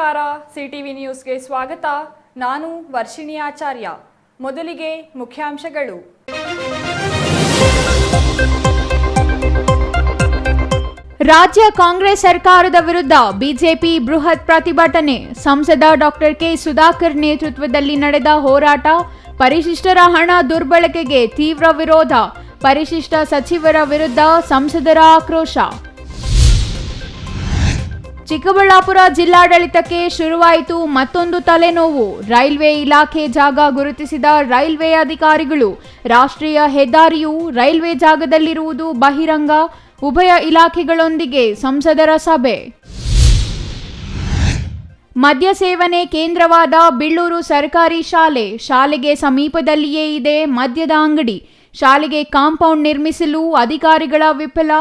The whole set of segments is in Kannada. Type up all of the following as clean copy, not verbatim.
ನಮಸ್ಕಾರ, ಸಿಟಿವಿ ನ್ಯೂಸ್ಗೆ ಸ್ವಾಗತ. ನಾನು ವರ್ಷಿಣಿ ಆಚಾರ್ಯ. ಮೊದಲಿಗೆ ಮುಖ್ಯಾಂಶಗಳು. ರಾಜ್ಯ ಕಾಂಗ್ರೆಸ್ ಸರ್ಕಾರದ ವಿರುದ್ಧ ಬಿಜೆಪಿ ಬೃಹತ್ ಪ್ರತಿಭಟನೆ. ಸಂಸದ ಡಾಕ್ಟರ್ ಕೆ ಸುಧಾಕರ್ ನೇತೃತ್ವದಲ್ಲಿ ನಡೆದ ಹೋರಾಟ. ಪರಿಶಿಷ್ಟರ ಹಣ ದುರ್ಬಳಕೆಗೆ ತೀವ್ರ ವಿರೋಧ. ಪರಿಶಿಷ್ಟ ಸಚಿವರ ವಿರುದ್ಧ ಸಂಸದರ ಆಕ್ರೋಶ. ಚಿಕ್ಕಬಳ್ಳಾಪುರ ಜಿಲ್ಲಾಡಳಿತಕ್ಕೆ ಶುರುವಾಯಿತು ಮತ್ತೊಂದು ತಲೆನೋವು. ರೈಲ್ವೆ ಇಲಾಖೆ ಜಾಗ ಗುರುತಿಸಿದ ರೈಲ್ವೆ ಅಧಿಕಾರಿಗಳು. ರಾಷ್ಟ್ರೀಯ ಹೆದ್ದಾರಿಯು ರೈಲ್ವೆ ಜಾಗದಲ್ಲಿರುವುದು ಬಹಿರಂಗ. ಉಭಯ ಇಲಾಖೆಗಳೊಂದಿಗೆ ಸಂಸದರ ಸಭೆ. ಮದ್ಯ ಸೇವನೆ ಕೇಂದ್ರವಾದ ಬಿಳ್ಳೂರು ಸರ್ಕಾರಿ ಶಾಲೆಗೆ ಸಮೀಪದಲ್ಲಿಯೇ ಇದೆ ಮದ್ಯದ ಅಂಗಡಿ. ಶಾಲೆಗೆ ಕಾಂಪೌಂಡ್ ನಿರ್ಮಿಸಲು ಅಧಿಕಾರಿಗಳ ವಿಫಲ.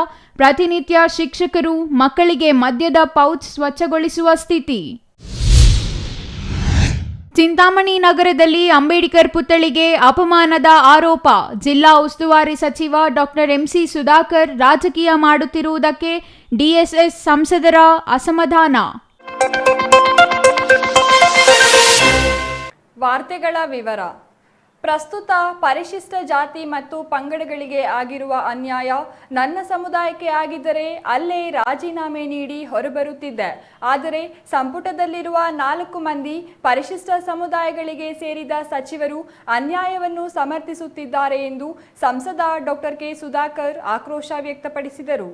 ಪ್ರತಿನಿತ್ಯ ಶಿಕ್ಷಕರು ಮಕ್ಕಳಿಗೆ ಮದ್ಯದ ಪೌಚ್ ಸ್ವಚ್ಛಗೊಳಿಸುವ ಸ್ಥಿತಿ. ಚಿಂತಾಮಣಿ ನಗರದಲ್ಲಿ ಅಂಬೇಡ್ಕರ್ ಪುತ್ಥಳಿಗೆ ಅಪಮಾನದ ಆರೋಪ. ಜಿಲ್ಲಾ ಉಸ್ತುವಾರಿ ಸಚಿವ ಡಾಕ್ಟರ್ ಎಂಸಿ ಸುಧಾಕರ್ ರಾಜಕೀಯ ಮಾಡುತ್ತಿರುವುದಕ್ಕೆ ಡಿಎಸ್ಎಸ್ ಸಂಸದರ ಅಸಮಾಧಾನ. ವಾರ್ತೆಗಳ ವಿವರ. ಪ್ರಸ್ತುತ ಪರಿಶಿಷ್ಟ ಜಾತಿ ಮತ್ತು ಪಂಗಡಗಳಿಗೆ ಆಗಿರುವ ಅನ್ಯಾಯ ನನ್ನ ಸಮುದಾಯಕ್ಕೆ ಆಗಿದ್ದರೆ ಅಲ್ಲೇ ರಾಜೀನಾಮೆ ನೀಡಿ ಹೊರಬರುತ್ತಿದ್ದೆ. ಆದರೆ ಸಂಪುಟದಲ್ಲಿರುವ 4 ಮಂದಿ ಪರಿಶಿಷ್ಟ ಸಮುದಾಯಗಳಿಗೆ ಸೇರಿದ ಸಚಿವರು ಅನ್ಯಾಯವನ್ನು ಸಮರ್ಥಿಸುತ್ತಿದ್ದಾರೆ ಎಂದು ಸಂಸದ ಡಾಕ್ಟರ್ ಕೆ ಸುಧಾಕರ್ ಆಕ್ರೋಶ ವ್ಯಕ್ತಪಡಿಸಿದರು.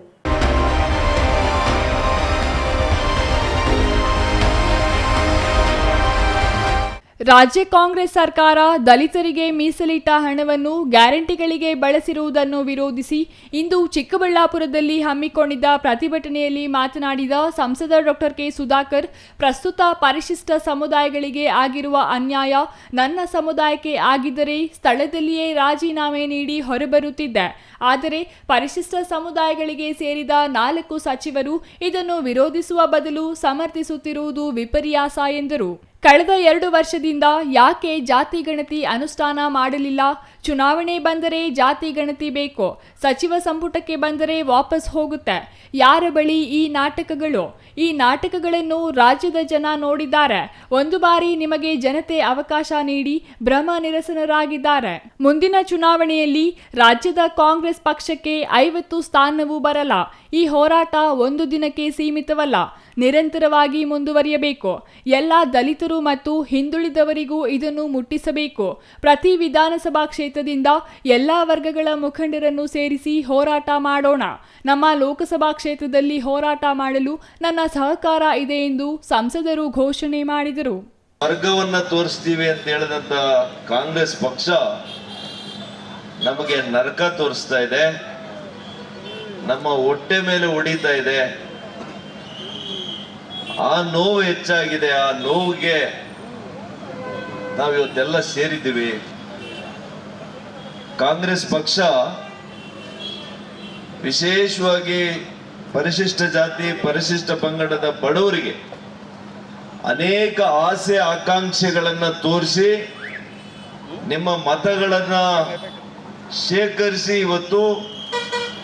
ರಾಜ್ಯ ಕಾಂಗ್ರೆಸ್ ಸರ್ಕಾರ ದಲಿತರಿಗೆ ಮೀಸಲಿಟ್ಟ ಹಣವನ್ನು ಗ್ಯಾರಂಟಿಗಳಿಗೆ ಬಳಸಿರುವುದನ್ನು ವಿರೋಧಿಸಿ ಇಂದು ಚಿಕ್ಕಬಳ್ಳಾಪುರದಲ್ಲಿ ಹಮ್ಮಿಕೊಂಡಿದ್ದ ಪ್ರತಿಭಟನೆಯಲ್ಲಿ ಮಾತನಾಡಿದ ಸಂಸದ ಡಾಕ್ಟರ್ ಕೆ ಸುಧಾಕರ್, ಪ್ರಸ್ತುತ ಪರಿಶಿಷ್ಟ ಸಮುದಾಯಗಳಿಗೆ ಆಗಿರುವ ಅನ್ಯಾಯ ನನ್ನ ಸಮುದಾಯಕ್ಕೆ ಆಗಿದ್ದರೆ ಸ್ಥಳದಲ್ಲಿಯೇ ರಾಜೀನಾಮೆ ನೀಡಿ ಹೊರಬರುತ್ತಿದ್ದೆ. ಆದರೆ ಪರಿಶಿಷ್ಟ ಸಮುದಾಯಗಳಿಗೆ ಸೇರಿದ 4 ಸಚಿವರು ಇದನ್ನು ವಿರೋಧಿಸುವ ಬದಲು ಸಮರ್ಥಿಸುತ್ತಿರುವುದು ವಿಪರ್ಯಾಸ ಎಂದರು. ಕಳೆದ 2 ವರ್ಷದಿಂದ ಯಾಕೆ ಜಾತಿ ಗಣತಿ ಅನುಷ್ಠಾನ ಮಾಡಲಿಲ್ಲ? ಚುನಾವಣೆ ಬಂದರೆ ಜಾತಿ ಗಣತಿ ಬೇಕು, ಸಚಿವ ಸಂಪುಟಕ್ಕೆ ಬಂದರೆ ವಾಪಸ್ ಹೋಗುತ್ತೆ. ಯಾರ ಬಳಿ ಈ ನಾಟಕಗಳು? ಈ ನಾಟಕಗಳನ್ನು ರಾಜ್ಯದ ಜನ ನೋಡಿದ್ದಾರೆ. ಒಂದು ಬಾರಿ ನಿಮಗೆ ಜನತೆ ಅವಕಾಶ ನೀಡಿ ಭ್ರಮ ನಿರಸನರಾಗಿದ್ದಾರೆ. ಮುಂದಿನ ಚುನಾವಣೆಯಲ್ಲಿ ರಾಜ್ಯದ ಕಾಂಗ್ರೆಸ್ ಪಕ್ಷಕ್ಕೆ 50 ಸ್ಥಾನವೂ ಬರಲ್ಲ. ಈ ಹೋರಾಟ ಒಂದು ದಿನಕ್ಕೆ ಸೀಮಿತವಲ್ಲ, ನಿರಂತರವಾಗಿ ಮುಂದುವರಿಯಬೇಕು. ಎಲ್ಲ ದಲಿತರು ಮತ್ತು ಹಿಂದುಳಿದವರಿಗೂ ಇದನ್ನು ಮುಟ್ಟಿಸಬೇಕು. ಪ್ರತಿ ವಿಧಾನಸಭಾ ಕ್ಷೇತ್ರದಿಂದ ಎಲ್ಲ ವರ್ಗಗಳ ಮುಖಂಡರನ್ನು ಸೇರಿಸಿ ಹೋರಾಟ ಮಾಡೋಣ. ನಮ್ಮ ಲೋಕಸಭಾ ಕ್ಷೇತ್ರದಲ್ಲಿ ಹೋರಾಟ ಮಾಡಲು ನನ್ನ ಸಹಕಾರ ಇದೆ ಎಂದು ಸಂಸದರು ಘೋಷಣೆ ಮಾಡಿದರು. ವರ್ಗವನ್ನ ತೋರಿಸ್ತೀವಿ ಅಂತ ಹೇಳಿದಂತ ಕಾಂಗ್ರೆಸ್ ಪಕ್ಷ ನಮಗೆ ನರಕ ತೋರಿಸ್ತಾ ಇದೆ, ನಮ್ಮ ಹೊಟ್ಟೆ ಮೇಲೆ ಹೊಡಿತಾ ಇದೆ. ಆ ನೋವು ಹೆಚ್ಚಾಗಿದೆ. ಆ ನೋವಿಗೆ ನಾವಿವತ್ತೆಲ್ಲ ಸೇರಿದ್ದೀವಿ. ಕಾಂಗ್ರೆಸ್ ಪಕ್ಷ ವಿಶೇಷವಾಗಿ ಪರಿಶಿಷ್ಟ ಜಾತಿ ಪರಿಶಿಷ್ಟ ಪಂಗಡದ ಬಡವರಿಗೆ ಅನೇಕ ಆಸೆ ಆಕಾಂಕ್ಷೆಗಳನ್ನ ತೋರಿಸಿ ನಿಮ್ಮ ಮತಗಳನ್ನ ಶೇಖರಿಸಿ ಇವತ್ತು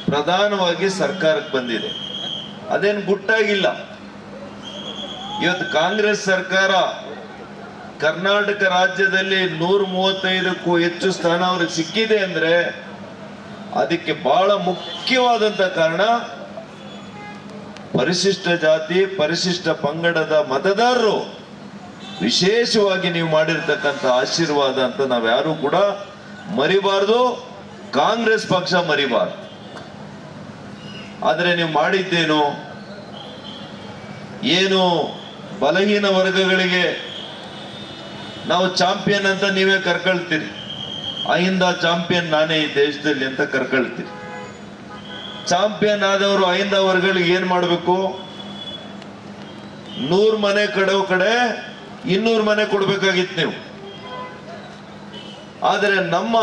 ಪ್ರಧಾನವಾಗಿ ಸರ್ಕಾರಕ್ಕೆ ಬಂದಿದೆ. ಅದೇನು ಗುಟ್ಟಾಗಿಲ್ಲ. ಇವತ್ತು ಕಾಂಗ್ರೆಸ್ ಸರ್ಕಾರ ಕರ್ನಾಟಕ ರಾಜ್ಯದಲ್ಲಿ 135ಕ್ಕೂ ಹೆಚ್ಚು ಸ್ಥಾನ ಅವ್ರಿಗೆ ಸಿಕ್ಕಿದೆ ಅಂದ್ರೆ ಅದಕ್ಕೆ ಬಹಳ ಮುಖ್ಯವಾದಂತ ಕಾರಣ ಪರಿಶಿಷ್ಟ ಜಾತಿ ಪರಿಶಿಷ್ಟ ಪಂಗಡದ ಮತದಾರರು ವಿಶೇಷವಾಗಿ ನೀವು ಮಾಡಿರ್ತಕ್ಕಂಥ ಆಶೀರ್ವಾದ ಅಂತ ನಾವ್ಯಾರು ಕೂಡ ಮರಿಬಾರ್ದು, ಕಾಂಗ್ರೆಸ್ ಪಕ್ಷ ಮರಿಬಾರ್ದು. ಆದ್ರೆ ನೀವು ಮಾಡಿದ್ದೇನು? ಏನು ಬಲಹೀನ ವರ್ಗಗಳಿಗೆ ನಾವು ಚಾಂಪಿಯನ್ ಅಂತ ನೀವೇ ಕರ್ಕೊಳ್ತೀರಿ. ಅಹಿಂದ ಚಾಂಪಿಯನ್ ನಾನೇ ಈ ದೇಶದಲ್ಲಿ ಅಂತ ಕರ್ಕೊಳ್ತೀರಿ. ಚಾಂಪಿಯನ್ ಆದವರು ಅಹಿಂದ ವರ್ಗಗಳಿಗೆ ಏನ್ ಮಾಡಬೇಕು? 100 ಮನೆ ಕಡೆ 200 ಮನೆ ಕೊಡ್ಬೇಕಾಗಿತ್ತು ನೀವು. ಆದರೆ ನಮ್ಮ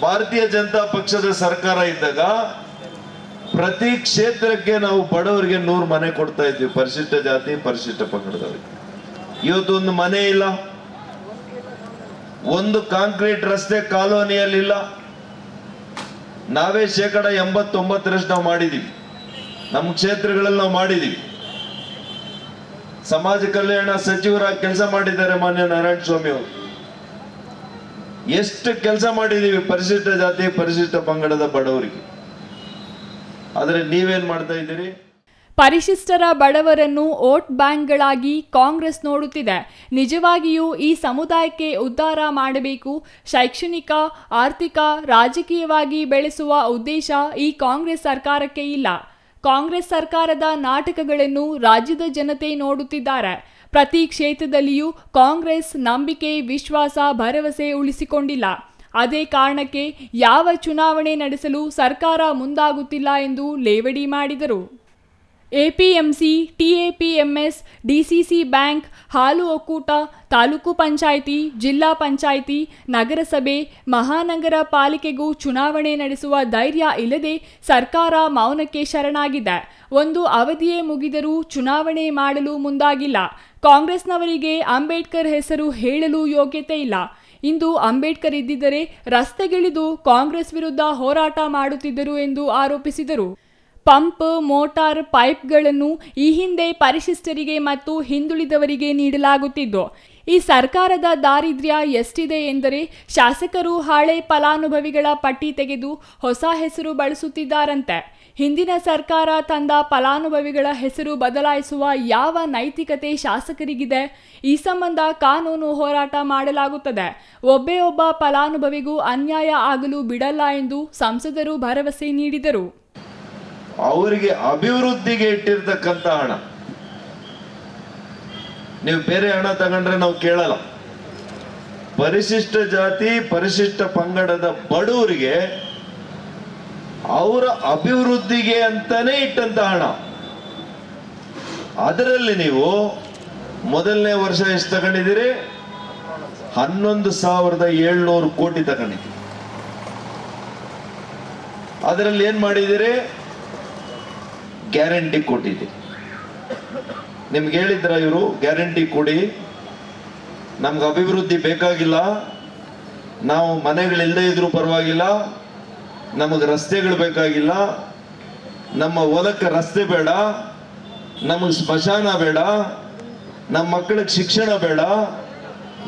ಭಾರತೀಯ ಜನತಾ ಪಕ್ಷದ ಸರ್ಕಾರ ಇದ್ದಾಗ ಪ್ರತಿ ಕ್ಷೇತ್ರಕ್ಕೆ ನಾವು ಬಡವರಿಗೆ 100 ಮನೆ ಕೊಡ್ತಾ ಇದ್ವಿ, ಪರಿಶಿಷ್ಟ ಜಾತಿ ಪರಿಶಿಷ್ಟ ಪಂಗಡದವರಿಗೆ. ಇವತ್ತು ಒಂದು ಮನೆ ಇಲ್ಲ, ಒಂದು ಕಾಂಕ್ರೀಟ್ ರಸ್ತೆ ಕಾಲೋನಿಯಲ್ಲಿಲ್ಲ. ನಾವೇ 89% ನಾವು ಮಾಡಿದೀವಿ, ನಮ್ಮ ಕ್ಷೇತ್ರಗಳಲ್ಲಿ ನಾವು ಮಾಡಿದೀವಿ. ಸಮಾಜ ಕಲ್ಯಾಣ ಸಚಿವರಾಗಿ ಕೆಲಸ ಮಾಡಿದ್ದಾರೆ ಮಾನ್ಯ ನಾರಾಯಣ ಸ್ವಾಮಿ ಅವರು. ಎಷ್ಟು ಕೆಲಸ ಮಾಡಿದೀವಿ ಪರಿಶಿಷ್ಟ ಜಾತಿ ಪರಿಶಿಷ್ಟ ಪಂಗಡದ ಬಡವರಿಗೆ. ಆದರೆ ನೀವೇನ್ ಮಾಡ್ತಾ ಇದ್ದೀರಿ? ಪರಿಶಿಷ್ಟರ ಬಡವರನ್ನು ವೋಟ್ ಬ್ಯಾಂಕ್ಗಳಾಗಿ ಕಾಂಗ್ರೆಸ್ ನೋಡುತ್ತಿದೆ. ನಿಜವಾಗಿಯೂ ಈ ಸಮುದಾಯಕ್ಕೆ ಉದ್ಧಾರ ಮಾಡಬೇಕು, ಶೈಕ್ಷಣಿಕ, ಆರ್ಥಿಕ, ರಾಜಕೀಯವಾಗಿ ಬೆಳೆಸುವ ಉದ್ದೇಶ ಈ ಕಾಂಗ್ರೆಸ್ ಸರ್ಕಾರಕ್ಕೆ ಇಲ್ಲ. ಕಾಂಗ್ರೆಸ್ ಸರ್ಕಾರದ ನಾಟಕಗಳನ್ನು ರಾಜ್ಯದ ಜನತೆ ನೋಡುತ್ತಿದ್ದಾರೆ. ಪ್ರತಿ ಕ್ಷೇತ್ರದಲ್ಲಿಯೂ ಕಾಂಗ್ರೆಸ್ ನಂಬಿಕೆ, ವಿಶ್ವಾಸ, ಭರವಸೆ ಉಳಿಸಿಕೊಂಡಿಲ್ಲ. ಅದೇ ಕಾರಣಕ್ಕೆ ಯಾವ ಚುನಾವಣೆ ನಡೆಸಲು ಸರ್ಕಾರ ಮುಂದಾಗುತ್ತಿಲ್ಲ ಎಂದು ಲೇವಡಿ ಮಾಡಿದರು. ಎಪಿಎಂಸಿ, ಟಿಎಪಿಎಂಎಸ್, ಡಿಸಿಸಿ ಬ್ಯಾಂಕ್, ಹಾಲು ಒಕ್ಕೂಟ, ತಾಲೂಕು ಪಂಚಾಯಿತಿ, ಜಿಲ್ಲಾ ಪಂಚಾಯಿತಿ, ನಗರಸಭೆ, ಮಹಾನಗರ ಪಾಲಿಕೆಗೂ ಚುನಾವಣೆ ನಡೆಸುವ ಧೈರ್ಯ ಇಲ್ಲದೆ ಸರ್ಕಾರ ಮೌನಕ್ಕೆ ಶರಣಾಗಿದೆ. ಒಂದು ಅವಧಿಯೇ ಮುಗಿದರೂ ಚುನಾವಣೆ ಮಾಡಲು ಮುಂದಾಗಿಲ್ಲ. ಕಾಂಗ್ರೆಸ್ನವರಿಗೆ ಅಂಬೇಡ್ಕರ್ ಹೆಸರು ಹೇಳಲು ಯೋಗ್ಯತೆ ಇಲ್ಲ. ಇಂದು ಅಂಬೇಡ್ಕರ್ ಇದ್ದಿದ್ದರೆ ರಸ್ತೆಗಿಳಿದು ಕಾಂಗ್ರೆಸ್ ವಿರುದ್ಧ ಹೋರಾಟ ಮಾಡುತ್ತಿದ್ದರು ಎಂದು ಆರೋಪಿಸಿದರು. ಪಂಪ್, ಮೋಟಾರ್, ಪೈಪ್ಗಳನ್ನು ಈ ಹಿಂದೆ ಪರಿಶಿಷ್ಟರಿಗೆ ಮತ್ತು ಹಿಂದುಳಿದವರಿಗೆ ನೀಡಲಾಗುತ್ತಿದ್ದು, ಈ ಸರ್ಕಾರದ ದಾರಿದ್ರ್ಯ ಎಷ್ಟಿದೆ ಎಂದರೆ ಶಾಸಕರು ಹಳೆ ಫಲಾನುಭವಿಗಳ ಪಟ್ಟಿ ತೆಗೆದು ಹೊಸ ಹೆಸರು ಬಳಸುತ್ತಿದ್ದಾರಂತೆ. ಹಿಂದಿನ ಸರ್ಕಾರ ತಂದ ಫಲಾನುಭವಿಗಳ ಹೆಸರು ಬದಲಾಯಿಸುವ ಯಾವ ನೈತಿಕತೆ ಶಾಸಕರಿಗಿದೆ? ಈ ಸಂಬಂಧ ಕಾನೂನು ಹೋರಾಟ ಮಾಡಲಾಗುತ್ತದೆ. ಒಬ್ಬ ಫಲಾನುಭವಿಗೂ ಅನ್ಯಾಯ ಆಗಲು ಬಿಡಲ್ಲ ಎಂದು ಸಂಸದರು ಭರವಸೆ ನೀಡಿದರು. ಅವರಿಗೆ ಅಭಿವೃದ್ಧಿಗೆ ಇಟ್ಟಿರ್ತಕ್ಕಂಥ ಹಣ, ನೀವು ಬೇರೆ ಹಣ ತಗೊಂಡ್ರೆ ನಾವು ಕೇಳಲ್ಲ. ಪರಿಶಿಷ್ಟ ಜಾತಿ ಪರಿಶಿಷ್ಟ ಪಂಗಡದ ಬಡವರಿಗೆ ಅವರ ಅಭಿವೃದ್ಧಿಗೆ ಅಂತಾನೆ ಇಟ್ಟಂತ ಹಣ. ಅದರಲ್ಲಿ ನೀವು ಮೊದಲನೇ ವರ್ಷ ಎಷ್ಟು ತಗೊಂಡಿದ್ದೀರಿ? 11,700 ಕೋಟಿ ತಗೊಂಡಿದ್ದೀರಿ. ಅದರಲ್ಲಿ ಏನ್ ಮಾಡಿದ್ದೀರಿ? ಗ್ಯಾರಂಟಿ ಕೊಟ್ಟಿದ್ದೀರಿ. ನಿಮ್ಗೆ ಹೇಳಿದ್ರ ಇವರು ಗ್ಯಾರಂಟಿ ಕೊಡಿ, ನಮ್ಗೆ ಅಭಿವೃದ್ಧಿ ಬೇಕಾಗಿಲ್ಲ, ನಾವು ಮನೆಗಳಿಲ್ಲದೆ ಇದ್ರೂ ಪರವಾಗಿಲ್ಲ, ನಮಗೆ ರಸ್ತೆಗಳು ಬೇಕಾಗಿಲ್ಲ, ನಮ್ಮ ಹೊಲಕ್ಕೆ ರಸ್ತೆ ಬೇಡ, ನಮಗೆ ಸ್ಮಶಾನ ಬೇಡ, ನಮ್ಮ ಮಕ್ಕಳಿಗೆ ಶಿಕ್ಷಣ ಬೇಡ,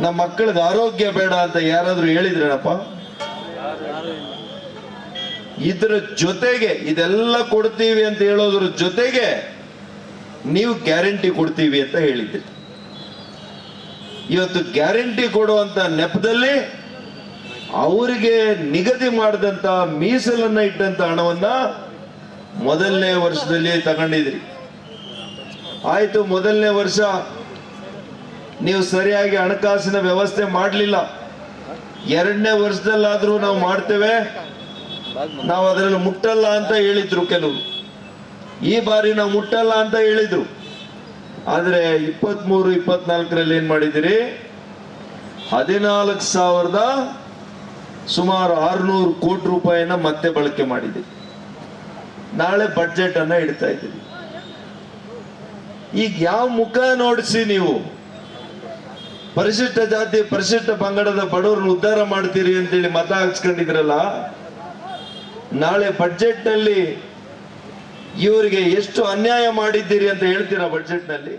ನಮ್ಮ ಮಕ್ಕಳಿಗೆ ಆರೋಗ್ಯ ಬೇಡ ಅಂತ ಯಾರಾದ್ರೂ ಹೇಳಿದ್ರೇನಪ್ಪ? ಇದರ ಜೊತೆಗೆ ಇದೆಲ್ಲ ಕೊಡ್ತೀವಿ ಅಂತ ಹೇಳೋದ್ರ ಜೊತೆಗೆ ನೀವು ಗ್ಯಾರಂಟಿ ಕೊಡ್ತೀವಿ ಅಂತ ಹೇಳಿದ್ರಿ. ಇವತ್ತು ಗ್ಯಾರಂಟಿ ಕೊಡುವಂತ ನೆಪದಲ್ಲಿ ಅವರಿಗೆ ನಿಗದಿ ಮಾಡಿದಂತ ಮೀಸಲನ್ನ ಇಟ್ಟಂತ ಹಣವನ್ನ ಮೊದಲನೇ ವರ್ಷದಲ್ಲಿ ತಗೊಂಡಿದ್ರಿ. ಆಯ್ತು, ಮೊದಲನೇ ವರ್ಷ ನೀವು ಸರಿಯಾಗಿ ಹಣಕಾಸಿನ ವ್ಯವಸ್ಥೆ ಮಾಡಲಿಲ್ಲ. ಎರಡನೇ ವರ್ಷದಲ್ಲಾದ್ರೂ ನಾವು ಮಾಡ್ತೇವೆ, ನಾವು ಅದರಲ್ಲಿ ಮುಟ್ಟಲ್ಲ ಅಂತ ಹೇಳಿದ್ರು ಕೆಲವರು. ಈ ಬಾರಿ ನಾವು ಮುಟ್ಟಲ್ಲ ಅಂತ ಹೇಳಿದ್ರು. ಆದ್ರೆ 23-24ರಲ್ಲಿ ಏನ್ ಮಾಡಿದಿರಿ? 14,000 ಸುಮಾರು 600 ಕೋಟಿ ರೂಪಾಯಿನ ಮತ್ತೆ ಬಳಕೆ ಮಾಡಿದ್ದೀರಿ. ನಾಳೆ ಬಡ್ಜೆಟ್ ಅನ್ನ ಇಡ್ತಾ ಇದ್ದೀರಿ. ಈಗ ಯಾವ ಮುಖ ನೋಡಿಸಿ ನೀವು ಪರಿಶಿಷ್ಟ ಜಾತಿ ಪರಿಶಿಷ್ಟ ಪಂಗಡದ ಬಡವರನ್ನು ಉದ್ಧಾರ ಮಾಡ್ತೀರಿ ಅಂತೇಳಿ ಮತ ಹಾಕ್ಸ್ಕೊಂಡಿದ್ರಲ್ಲ, ನಾಳೆ ಬಡ್ಜೆಟ್ ನಲ್ಲಿ ಇವರಿಗೆ ಎಷ್ಟು ಅನ್ಯಾಯ ಮಾಡಿದ್ದೀರಿ ಅಂತ ಹೇಳ್ತೀರಾ ಬಡ್ಜೆಟ್ ನಲ್ಲಿ?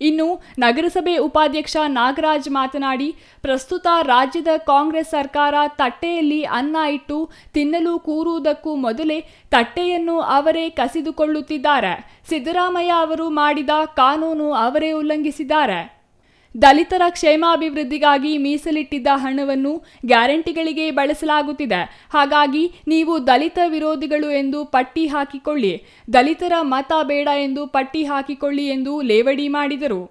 ಇನ್ನು ನಗರಸಭೆ ಉಪಾಧ್ಯಕ್ಷ ನಾಗರಾಜ್ ಮಾತನಾಡಿ, ಪ್ರಸ್ತುತ ರಾಜ್ಯದ ಕಾಂಗ್ರೆಸ್ ಸರ್ಕಾರ ತಟ್ಟೆಯಲ್ಲಿ ಅನ್ನ ಇಟ್ಟು ತಿನ್ನಲು ಕೂರುವುದಕ್ಕೂ ಮೊದಲೇ ತಟ್ಟೆಯನ್ನು ಅವರೇ ಕಸಿದುಕೊಳ್ಳುತ್ತಿದ್ದಾರೆ. ಸಿದ್ದರಾಮಯ್ಯ ಅವರು ಮಾಡಿದ ಕಾನೂನು ಅವರೇ ಉಲ್ಲಂಘಿಸಿದ್ದಾರೆ. ದಲಿತರ ಕ್ಷೇಮಾಭಿವೃದ್ಧಿಗಾಗಿ ಮೀಸಲಿಟ್ಟಿದ್ದ ಹಣವನ್ನು ಗ್ಯಾರಂಟಿಗಳಿಗೆ ಬಳಸಲಾಗುತ್ತಿದೆ. ಹಾಗಾಗಿ ನೀವು ದಲಿತ ವಿರೋಧಿಗಳು ಎಂದು ಪಟ್ಟಿ ಹಾಕಿಕೊಳ್ಳಿ, ದಲಿತರ ಮತ ಬೇಡ ಎಂದು ಪಟ್ಟಿ ಹಾಕಿಕೊಳ್ಳಿ ಎಂದು ಲೇವಡಿ ಮಾಡಿದರು.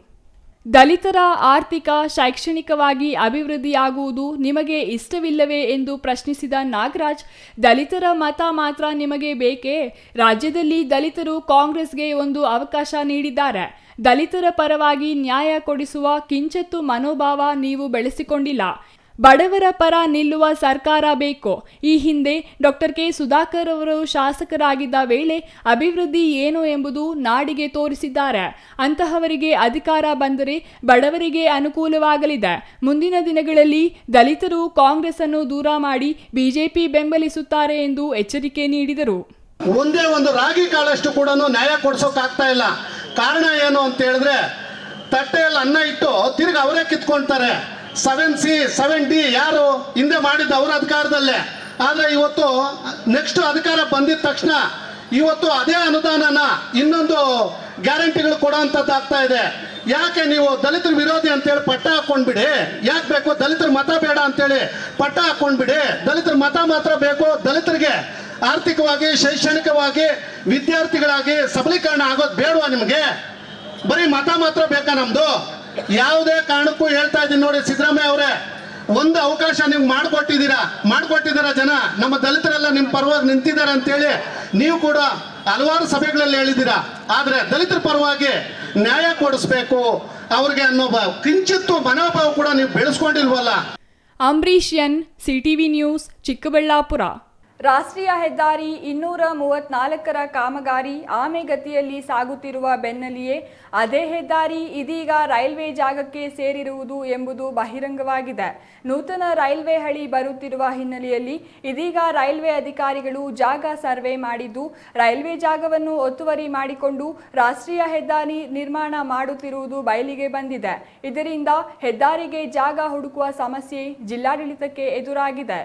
ದಲಿತರ ಆರ್ಥಿಕ, ಶೈಕ್ಷಣಿಕವಾಗಿ ಅಭಿವೃದ್ಧಿಯಾಗುವುದು ನಿಮಗೆ ಇಷ್ಟವಿಲ್ಲವೇ ಎಂದು ಪ್ರಶ್ನಿಸಿದ ನಾಗರಾಜ್, ದಲಿತರ ಮತ ಮಾತ್ರ ನಿಮಗೆ ಬೇಕೇ? ರಾಜ್ಯದಲ್ಲಿ ದಲಿತರು ಕಾಂಗ್ರೆಸ್ಗೆ ಒಂದು ಅವಕಾಶ ನೀಡಿದ್ದಾರೆ. ದಲಿತರ ಪರವಾಗಿ ನ್ಯಾಯ ಕೊಡಿಸುವ ಕಿಂಚಿತ್ತು ಮನೋಭಾವ ನೀವು ಬೆಳೆಸಿಕೊಂಡಿಲ್ಲ. ಬಡವರ ಪರ ನಿಲ್ಲುವ ಸರ್ಕಾರ ಬೇಕು. ಈ ಹಿಂದೆ ಡಾಕ್ಟರ್ ಕೆ ಸುಧಾಕರ್ ಅವರು ಶಾಸಕರಾಗಿದ್ದ ವೇಳೆ ಅಭಿವೃದ್ಧಿ ಏನು ಎಂಬುದು ನಾಡಿಗೆ ತೋರಿಸಿದ್ದಾರೆ. ಅಂತಹವರಿಗೆ ಅಧಿಕಾರ ಬಂದರೆ ಬಡವರಿಗೆ ಅನುಕೂಲವಾಗಲಿದೆ. ಮುಂದಿನ ದಿನಗಳಲ್ಲಿ ದಲಿತರು ಕಾಂಗ್ರೆಸ್ ಅನ್ನು ದೂರ ಮಾಡಿ ಬಿಜೆಪಿ ಬೆಂಬಲಿಸುತ್ತಾರೆ ಎಂದು ಎಚ್ಚರಿಕೆ ನೀಡಿದರು. ಒಂದೇ ಒಂದು ರಾಗಿ ಕಾಳಷ್ಟು ಕೂಡ ನ್ಯಾಯ ಕೊಡ್ಸೋಕ್ಕಾಗ್ತಾ ಇಲ್ಲ. ಕಾರಣ ಏನು ಅಂತ ಹೇಳಿದ್ರೆ ತಟ್ಟೆಯಲ್ಲಿ ಅನ್ನ ಇಟ್ಟು ತಿರ್ಗಿ ಅವರೇ ಕಿತ್ಕೊಳ್ತಾರೆ. 7C 7D ಯಾರು ಹಿಂದೆ ಮಾಡಿದ್ದು ಅವರ ಅಧಿಕಾರದಲ್ಲೇ. ಆದರೆ ಇವತ್ತು ನೆಕ್ಸ್ಟ್ ಅಧಿಕಾರ ಬಂದಿದ ತಕ್ಷಣ ಇವತ್ತು ಅದೇ ಅನುದಾನನ ಇನ್ನೊಂದು ಗ್ಯಾರಂಟಿಗಳು ಕೊಡೋಂಥದ್ದಾಗ್ತಾ ಇದೆ. ಯಾಕೆ ನೀವು ದಲಿತರ ವಿರೋಧಿ ಅಂತೇಳಿ ಪಟ್ಟ ಹಾಕೊಂಡ್ಬಿಡಿ. ಯಾಕೆ ಬೇಕು? ದಲಿತರ ಮತ ಬೇಡ ಅಂತೇಳಿ ಪಟ್ಟ ಹಾಕೊಂಡ್ಬಿಡಿ. ದಲಿತರ ಮತ ಮಾತ್ರ ಬೇಕು. ದಲಿತರಿಗೆ ಆರ್ಥಿಕವಾಗಿ, ಶೈಕ್ಷಣಿಕವಾಗಿ, ವಿದ್ಯಾರ್ಥಿಗಳಾಗಿ ಸಬಲೀಕರಣ ಆಗೋದು ಬೇಡವಾ ನಿಮಗೆ? ಬರೀ ಮತ ಮಾತ್ರ ಬೇಕಾ ನಮ್ದು? ಯಾವುದೇ ಕಾರಣಕ್ಕೂ ಹೇಳ್ತಾ ಇದ್ದೀನಿ ನೋಡಿ ಸಿದ್ದರಾಮಯ್ಯ ಅವರೇ, ಒಂದು ಅವಕಾಶ ನೀವು ಮಾಡಿಕೊಟ್ಟಿದ್ದೀರಾ ಜನ. ನಮ್ಮ ದಲಿತರೆಲ್ಲ ನಿಮ್ಮ ಪರವಾಗಿ ನಿಂತಿದ್ದಾರೆ ಅಂತೇಳಿ ನೀವು ಕೂಡ ಹಲವಾರು ಸಭೆಗಳಲ್ಲಿ ಹೇಳಿದ್ದೀರಾ. ಆದರೆ ದಲಿತರ ಪರವಾಗಿ ನ್ಯಾಯ ಕೊಡಿಸ್ಬೇಕು ಅವ್ರಿಗೆ ಅನ್ನೋ ಕಿಂಚಿತ್ತು ಮನೋಭಾವ ಕೂಡ ನೀವು ಬೆಳೆಸ್ಕೊಂಡಿಲ್ವಲ್ಲ. Ambareesh N, CTV news, Chikkaballapura. ರಾಷ್ಟ್ರೀಯ ಹೆದ್ದಾರಿ 234ರ ಕಾಮಗಾರಿ ಆಮೆಗತಿಯಲ್ಲಿ ಸಾಗುತ್ತಿರುವ ಬೆನ್ನಲ್ಲಿಯೇ ಅದೇ ಹೆದ್ದಾರಿ ಇದೀಗ ರೈಲ್ವೆ ಜಾಗಕ್ಕೆ ಸೇರಿರುವುದು ಎಂಬುದು ಬಹಿರಂಗವಾಗಿದೆ. ನೂತನ ರೈಲ್ವೆ ಹಳಿ ಬರುತ್ತಿರುವ ಹಿನ್ನೆಲೆಯಲ್ಲಿ ಇದೀಗ ರೈಲ್ವೆ ಅಧಿಕಾರಿಗಳು ಜಾಗ ಸರ್ವೆ ಮಾಡಿದ್ದು ರೈಲ್ವೆ ಜಾಗವನ್ನು ಒತ್ತುವರಿ ಮಾಡಿಕೊಂಡು ರಾಷ್ಟ್ರೀಯ ಹೆದ್ದಾರಿ ನಿರ್ಮಾಣ ಮಾಡುತ್ತಿರುವುದು ಬಯಲಿಗೆ ಬಂದಿದೆ. ಇದರಿಂದ ಹೆದ್ದಾರಿಗೆ ಜಾಗ ಹುಡುಕುವ ಸಮಸ್ಯೆ ಜಿಲ್ಲಾಡಳಿತಕ್ಕೆ ಎದುರಾಗಿದೆ.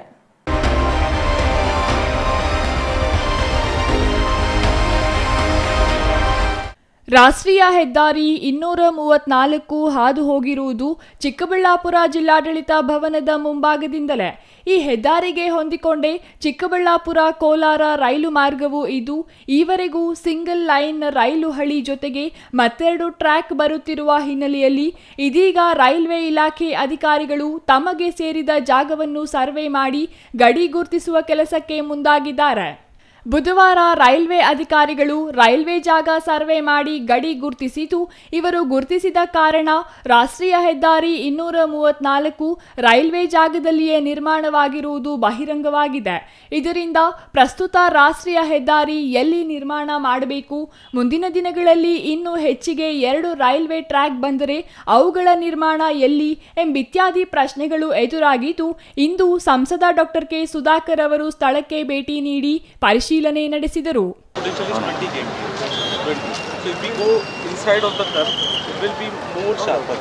ರಾಷ್ಟ್ರೀಯ ಹೆದ್ದಾರಿ 234 ಹಾದು ಹೋಗಿರುವುದು ಚಿಕ್ಕಬಳ್ಳಾಪುರ ಜಿಲ್ಲಾಡಳಿತ ಭವನದ ಮುಂಭಾಗದಿಂದಲೇ. ಈ ಹೆದ್ದಾರಿಗೆ ಹೊಂದಿಕೊಂಡೇ ಚಿಕ್ಕಬಳ್ಳಾಪುರ ಕೋಲಾರ ರೈಲು ಮಾರ್ಗವೂ ಇದ್ದು ಈವರೆಗೂ ಸಿಂಗಲ್ ಲೈನ್ ರೈಲು ಹಳಿ ಜೊತೆಗೆ ಮತ್ತೆರಡು ಟ್ರ್ಯಾಕ್ ಬರುತ್ತಿರುವ ಹಿನ್ನೆಲೆಯಲ್ಲಿ ಇದೀಗ ರೈಲ್ವೆ ಇಲಾಖೆ ಅಧಿಕಾರಿಗಳು ತಮಗೆ ಸೇರಿದ ಜಾಗವನ್ನು ಸರ್ವೆ ಮಾಡಿ ಗಡಿ ಗುರುತಿಸುವ ಕೆಲಸಕ್ಕೆ ಮುಂದಾಗಿದ್ದಾರೆ. ಬುಧವಾರ ರೈಲ್ವೆ ಅಧಿಕಾರಿಗಳು ರೈಲ್ವೆ ಜಾಗ ಸರ್ವೆ ಮಾಡಿ ಗಡಿ ಗುರುತಿಸಿದ್ದು, ಇವರು ಗುರುತಿಸಿದ ಕಾರಣ ರಾಷ್ಟ್ರೀಯ ಹೆದ್ದಾರಿ 234 ರೈಲ್ವೆ ಜಾಗದಲ್ಲಿಯೇ ನಿರ್ಮಾಣವಾಗಿರುವುದು ಬಹಿರಂಗವಾಗಿದೆ. ಇದರಿಂದ ಪ್ರಸ್ತುತ ರಾಷ್ಟ್ರೀಯ ಹೆದ್ದಾರಿ ಎಲ್ಲಿ ನಿರ್ಮಾಣ ಮಾಡಬೇಕು, ಮುಂದಿನ ದಿನಗಳಲ್ಲಿ ಇನ್ನೂ ಹೆಚ್ಚಿಗೆ 2 ರೈಲ್ವೆ ಟ್ರ್ಯಾಕ್ ಬಂದರೆ ಅವುಗಳ ನಿರ್ಮಾಣ ಎಲ್ಲಿ ಎಂಬಿತ್ಯಾದಿ ಪ್ರಶ್ನೆಗಳು ಎದುರಾಗಿದ್ದು, ಇಂದು ಸಂಸದ ಡಾಕ್ಟರ್ ಕೆ ಸುಧಾಕರ್ ಅವರು ಸ್ಥಳಕ್ಕೆ ಭೇಟಿ ನೀಡಿ ಪರಿಶೀಲನೆ ನಡೆಸಿದರು. So if we go inside of the curve, it will be more sharper.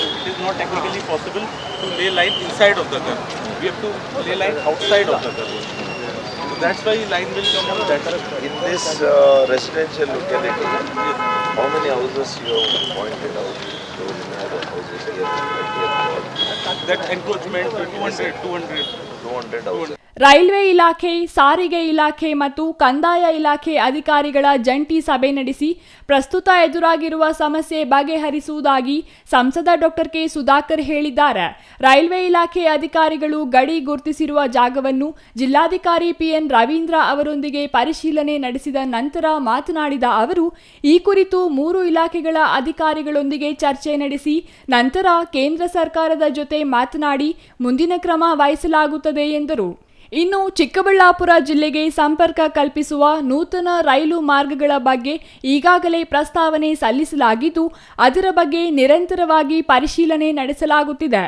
It is not technically possible to lay line inside of the curve. We have to lay line outside of the curve. So that's why line will come on that curve. In this residential locality, how many houses you have pointed out? Houses here, That encroachment 200 houses. Railway ಇಲಾಖೆ, ಸಾರಿಗೆ ಇಲಾಖೆ ಮತ್ತು ಕಂದಾಯ ಇಲಾಖೆ ಅಧಿಕಾರಿಗಳ ಜಂಟಿ ಸಭೆ ನಡೆಸಿ ಪ್ರಸ್ತುತ ಎದುರಾಗಿರುವ ಸಮಸ್ಯೆ ಬಗೆಹರಿಸುವುದಾಗಿ ಸಂಸದ ಡಾಕ್ಟರ್ ಕೆ ಸುಧಾಕರ್ ಹೇಳಿದ್ದಾರೆ. ರೈಲ್ವೆ ಇಲಾಖೆ ಅಧಿಕಾರಿಗಳು ಗಡಿ ಗುರುತಿಸಿರುವ ಜಾಗವನ್ನು ಜಿಲ್ಲಾಧಿಕಾರಿ PN ರವೀಂದ್ರ ಅವರೊಂದಿಗೆ ಪರಿಶೀಲನೆ ನಡೆಸಿದ ನಂತರ ಮಾತನಾಡಿದ ಅವರು, ಈ ಕುರಿತು 3 ಇಲಾಖೆಗಳ ಅಧಿಕಾರಿಗಳೊಂದಿಗೆ ಚರ್ಚೆ ನಡೆಸಿ ನಂತರ ಕೇಂದ್ರ ಸರ್ಕಾರದ ಜೊತೆ ಮಾತನಾಡಿ ಮುಂದಿನ ಕ್ರಮ ವಹಿಸಲಾಗುತ್ತದೆ ಎಂದರು. ಇನ್ನು ಚಿಕ್ಕಬಳ್ಳಾಪುರ ಜಿಲ್ಲೆಗೆ ಸಂಪರ್ಕ ಕಲ್ಪಿಸುವ ನೂತನ ರೈಲು ಮಾರ್ಗಗಳ ಬಗ್ಗೆ ಈಗಾಗಲೇ ಪ್ರಸ್ತಾವನೆ ಸಲ್ಲಿಸಲಾಗಿದ್ದು, ಅದರ ಬಗ್ಗೆ ನಿರಂತರವಾಗಿ ಪರಿಶೀಲನೆ ನಡೆಸಲಾಗುತ್ತಿದೆ.